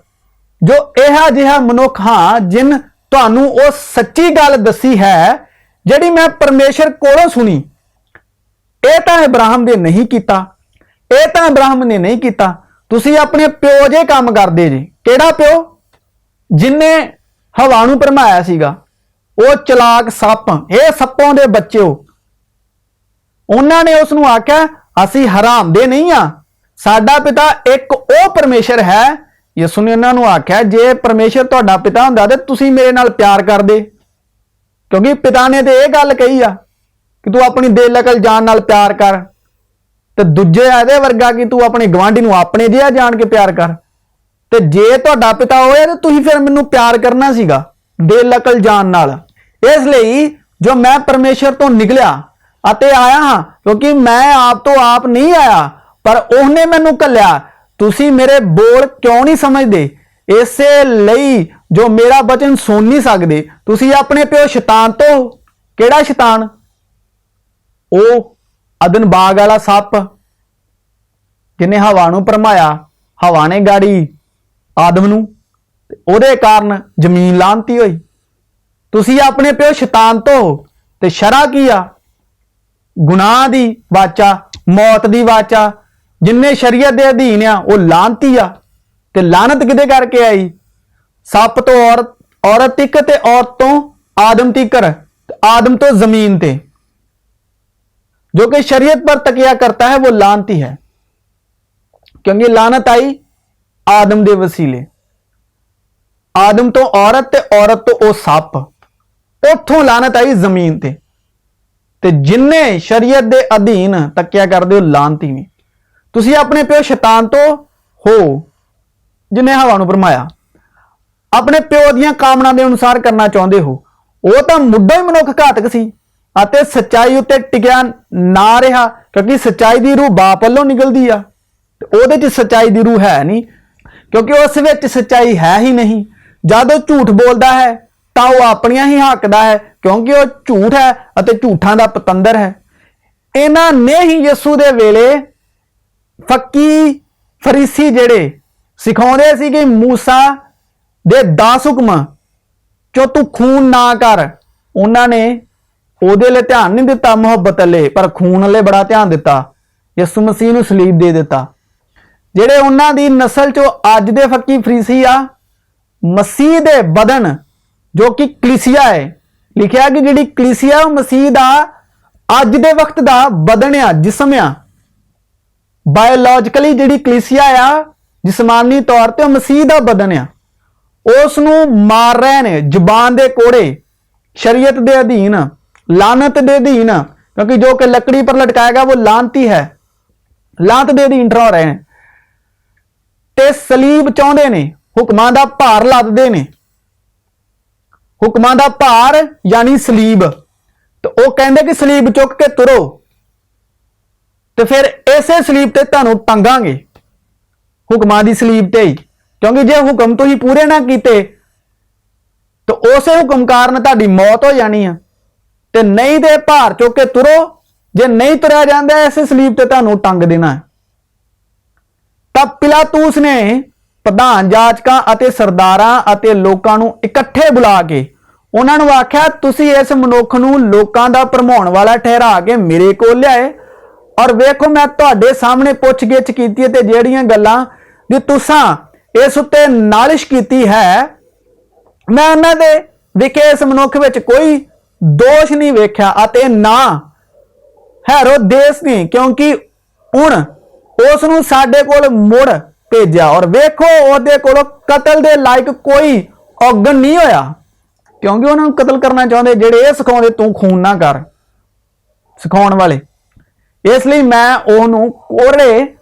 ਜੋ ਇਹੋ ਜਿਹਾ ਮਨੁੱਖ ਹਾਂ ਜਿਨ ਤੁਹਾਨੂੰ ਉਹ ਸੱਚੀ ਗੱਲ ਦੱਸੀ ਹੈ ਜਿਹੜੀ ਮੈਂ ਪਰਮੇਸ਼ਰ ਕੋਲੋਂ ਸੁਣੀ, ਇਹ ਤਾਂ ਇਬਰਾਹਿਮ ਦੇ ਨਹੀਂ ਕੀਤਾ, ਇਹ ਤਾਂ ਇਬਰਾਹਿਮ ਨੇ ਨਹੀਂ ਕੀਤਾ। ਤੁਸੀਂ ਆਪਣੇ ਪਿਓ ਜੇ ਕੰਮ ਕਰਦੇ ਜੀ। ਕਿਹੜਾ ਪਿਓ? ਜਿਨੇ ਹਵਾ ਨੂੰ ਭਰਮਾਇਆ ਸੀਗਾ, ਉਹ ਚਲਾਕ ਸੱਪ, ਇਹ ਸੱਪੋਂ ਦੇ ਬੱਚੇ ਹੋ। ਉਹਨਾਂ ਨੇ ਉਸ ਨੂੰ ਆਖਿਆ, ਅਸੀਂ ਹਰਾਮ ਦੇ ਨਹੀਂ ਆ, ਸਾਡਾ ਪਿਤਾ ਇੱਕ ਉਹ ਪਰਮੇਸ਼ਰ ਹੈ। ਯਿਸੂ ਨੇ ਉਹਨਾਂ ਨੂੰ ਆਖਿਆ, ਜੇ ਪਰਮੇਸ਼ਰ ਤੁਹਾਡਾ ਪਿਤਾ ਹੁੰਦਾ ਤੇ ਤੁਸੀਂ ਮੇਰੇ ਨਾਲ ਪਿਆਰ ਕਰਦੇ, ਕਿਉਂਕਿ ਪਿਤਾ ਨੇ ਤੇ ਇਹ ਗੱਲ ਕਹੀ ਆ ਕਿ ਤੂੰ ਆਪਣੀ ਦਿਲ ਅਕਲ ਜਾਨ ਨਾਲ ਪਿਆਰ ਕਰ, ਤੇ ਦੂਜੇ ਇਹਦੇ ਵਰਗਾ ਕਿ ਤੂੰ ਆਪਣੇ ਗਵਾਂਢੀ ਨੂੰ ਆਪਣੇ ਜਿਹਾ ਜਾਣ ਕੇ ਪਿਆਰ ਕਰ। ਤੇ ਜੇ ਤੁਹਾਡਾ ਪਿਤਾ ਹੋਇਆ ਤੇ ਤੁਸੀਂ ਫਿਰ ਮੈਨੂੰ ਪਿਆਰ ਕਰਨਾ ਸੀਗਾ ਦਿਲ ਅਕਲ ਜਾਨ ਨਾਲ। ਇਸ ਲਈ ਜੋ ਮੈਂ ਪਰਮੇਸ਼ਰ ਤੋਂ ਨਿਕਲਿਆ ਅਤੇ ਆਇਆ ਹਾਂ, ਕਿਉਂਕਿ ਮੈਂ ਆਪ ਤੋਂ ਆਪ ਨਹੀਂ ਆਇਆ ਪਰ ਉਹਨੇ ਮੈਨੂੰ ਘੱਲਿਆ। ਤੁਸੀਂ ਮੇਰੇ ਬੋਲ ਕਿਉਂ ਨਹੀਂ ਸਮਝਦੇ? ਇਸੇ ਲਈ ਜੋ ਮੇਰਾ ਬਚਨ ਸੁਣ ਨਹੀਂ ਸਕਦੇ। ਤੁਸੀਂ ਆਪਣੇ ਪਿਓ ਸ਼ੈਤਾਨ ਤੋਂ, ਕਿਹੜਾ ਸ਼ੈਤਾਨ? ਉਹ ਅਦਨ ਬਾਗ ਵਾਲਾ ਸੱਪ ਜਿਹਨੇ ਹਵਾ ਨੂੰ ਭਰਮਾਇਆ, ਹਵਾ ਨੇ ਗਾੜੀ ਆਦਮ ਨੂੰ, ਉਹਦੇ ਕਾਰਨ ਜ਼ਮੀਨ ਲਾਂਤੀ ਹੋਈ। ਤੁਸੀਂ ਆਪਣੇ ਪਿਓ ਸ਼ੈਤਾਨ ਤੋਂ, ਤੇ ਸ਼ਰ੍ਹਾ ਕੀ ਆ? ਗੁਨਾਹ ਦੀ ਵਾਚਾ, ਮੌਤ ਦੀ ਵਾਚਾ। ਜਿੰਨੇ ਸ਼ਰੀਅਤ ਦੇ ਅਧੀਨ ਆ ਉਹ ਲਾਂਤੀ ਆ। ਤੇ ਲਾਨਤ ਕਿਹਦੇ ਕਰਕੇ ਆਈ? ਸੱਪ ਤੋਂ औरत तिक, ते औरत तो आदम तिकर, आदम तो जमीन ते। जो कि शरीयत पर तकिया करता है वो लानती है, क्योंकि लानत आई आदम दे वसीले। आदम तो औरत ते औरत तो ओ सप, उथों लानत आई जमीन ते। ते जिन्ने शरीयत दे अधीन तकिया करदे हो लानती ने। तुसी अपने प्यो शैतान तो हो जिन्हें हवा नूं भरमाया, अपने प्यो दियां कामना दे अनुसार करना चाहते हो। वो तो मुद्दा ही मनुख घातक सी अते सच्चाई उत्ते टिकिया ना रहा, क्योंकि सच्चाई दी रूह बाप वालों निकलती आ, उहदे च सच्चाई दी रूह है नहीं, क्योंकि उस विच सच्चाई है ही नहीं। जब वो झूठ बोलता है तो वह अपनियां ही हकदा है, क्योंकि वह झूठ है अते झूठां दा पतंदर है। इन्हां ने ही यसू दे वेले फक्की फरीसी जेड़े सिखाउंदे सी कि मूसा दे 10 हुक्म चो तू खून ना कर, उन्होंने ਉਹਦੇ ਲਈ ध्यान नहीं दिता मुहब्बत ले, पर खून ले बड़ा ध्यान दिता। यसू मसीह ਨੂੰ ਸਲੀਬ ਦੇ ਦਿੱਤਾ। ਜਿਹੜੇ ਉਹਨਾਂ ਦੀ ਨਸਲ ਚੋਂ ਅੱਜ ਦੇ ਫੱਕੀ ਫਰੀਸੀ ਆ, ਮਸੀਹ ਦੇ ਬਦਨ ਜੋ ਕਿ ਕਲੀਸਿਆ ਹੈ, ਲਿਖਿਆ ਕਿ ਜਿਹੜੀ ਕਲੀਸਿਆ ਉਹ ਮਸੀਹ ਦਾ ਅੱਜ ਦੇ ਵਕਤ ਦਾ ਬਦਨ ਆ, ਜਿਸਮ ਆ। ਬਾਇਓਲੋਜੀਕਲੀ ਜਿਹੜੀ ਕਲੀਸਿਆ ਆ ਜਿਸਮਾਨੀ ਤੌਰ ਤੇ ਉਹ ਮਸੀਹ ਦਾ ਬਦਨ ਆ। ਉਸ ਨੂੰ ਮਾਰ ਰਹੇ ਨੇ ਜ਼ੁਬਾਨ ਦੇ ਕੋੜੇ, शरीयत के अधीन, लानत के अधीन, क्योंकि जो कि लकड़ी पर लटकाया गया वो लानती है, लानत के अधीन ठहरा रहे हैं। ते सलीब चाहते ने, हुक्मां दा भार लददे ने। हुक्मां दा भार यानी सलीब, ਤੇ ਉਹ ਕਹਿੰਦੇ ਕਿ ਸਲੀਬ ਚੁੱਕ ਕੇ ਤੁਰੋ, ਤੇ ਫਿਰ ਇਸੇ ਸਲੀਬ ਤੇ ਤੁਹਾਨੂੰ ਟੰਗਾਂਗੇ, ਹੁਕਮਾਂ ਦੀ ਸਲੀਬ ਤੇ ਹੀ। ਕਿਉਂਕਿ ਜੇ ਹੁਕਮ ਤੁਸੀਂ ਪੂਰੇ ਨਾ ਕੀਤੇ ਤਾਂ ਉਸੇ ਹੁਕਮ ਕਾਰਨ ਤੁਹਾਡੀ ਮੌਤ ਹੋ ਜਾਣੀ ਆ। ਤੇ ਨਹੀਂ ਤੇ ਭਾਰ ਚੁੱਕ ਕੇ ਤੁਰੋ, ਜੇ ਨਹੀਂ ਤੁਰਿਆ ਜਾਂਦਾ ਇਸੇ ਸਲੀਬ ਤੇ ਤੁਹਾਨੂੰ ਟੰਗ ਦੇਣਾ ਹੈ। ਤਾਂ ਪਿਲਾਤੂਸ ਨੇ ਪ੍ਰਧਾਨ ਜਾਚਕਾਂ ਅਤੇ ਸਰਦਾਰਾਂ ਅਤੇ ਲੋਕਾਂ ਨੂੰ ਇਕੱਠੇ ਬੁਲਾ ਕੇ ਉਹਨਾਂ ਨੂੰ ਆਖਿਆ, ਤੁਸੀਂ ਇਸ ਮਨੁੱਖ ਨੂੰ ਲੋਕਾਂ ਦਾ ਭਰਮਾਉਣ ਵਾਲਾ ਠਹਿਰਾ ਕੇ ਮੇਰੇ ਕੋਲ ਲਿਆਏ, ਔਰ ਵੇਖੋ ਮੈਂ ਤੁਹਾਡੇ ਸਾਹਮਣੇ ਪੁੱਛਗਿੱਛ ਕੀਤੀ ਤੇ ਜਿਹੜੀਆਂ ਗੱਲਾਂ ਦੀ ਤੁਸਾਂ ਇਸ ਉੱਤੇ ਨਾਲਿਸ਼ ਕੀਤੀ ਹੈ, ਮੈਂ ਉਹਨਾਂ ਦੇ ਵਿਖੇ ਇਸ ਮਨੁੱਖ ਵਿੱਚ ਕੋਈ ਦੋਸ਼ ਨਹੀਂ ਵੇਖਿਆ ਅਤੇ ਨਾ ਹੈਰੋਦੇਸ ਨੇ, ਕਿਉਂਕਿ ਹੁਣ ਉਸ ਨੂੰ ਸਾਡੇ ਕੋਲ ਮੁੜ ਭੇਜਿਆ, ਔਰ ਵੇਖੋ ਉਹਦੇ ਕੋਲੋਂ ਕਤਲ ਦੇ ਲਾਇਕ ਕੋਈ ਔਗਣ ਨਹੀਂ ਹੋਇਆ, ਕਿਉਂਕਿ ਉਹਨਾਂ ਨੂੰ ਕਤਲ ਕਰਨਾ ਚਾਹੁੰਦੇ ਜਿਹੜੇ ਇਹ ਸਿਖਾਉਂਦੇ ਤੂੰ ਖੂਨ ਨਾ ਕਰ, ਸਿਖਾਉਣ ਵਾਲੇ। ਇਸ ਲਈ ਮੈਂ ਉਹਨੂੰ ਕੋਰੇ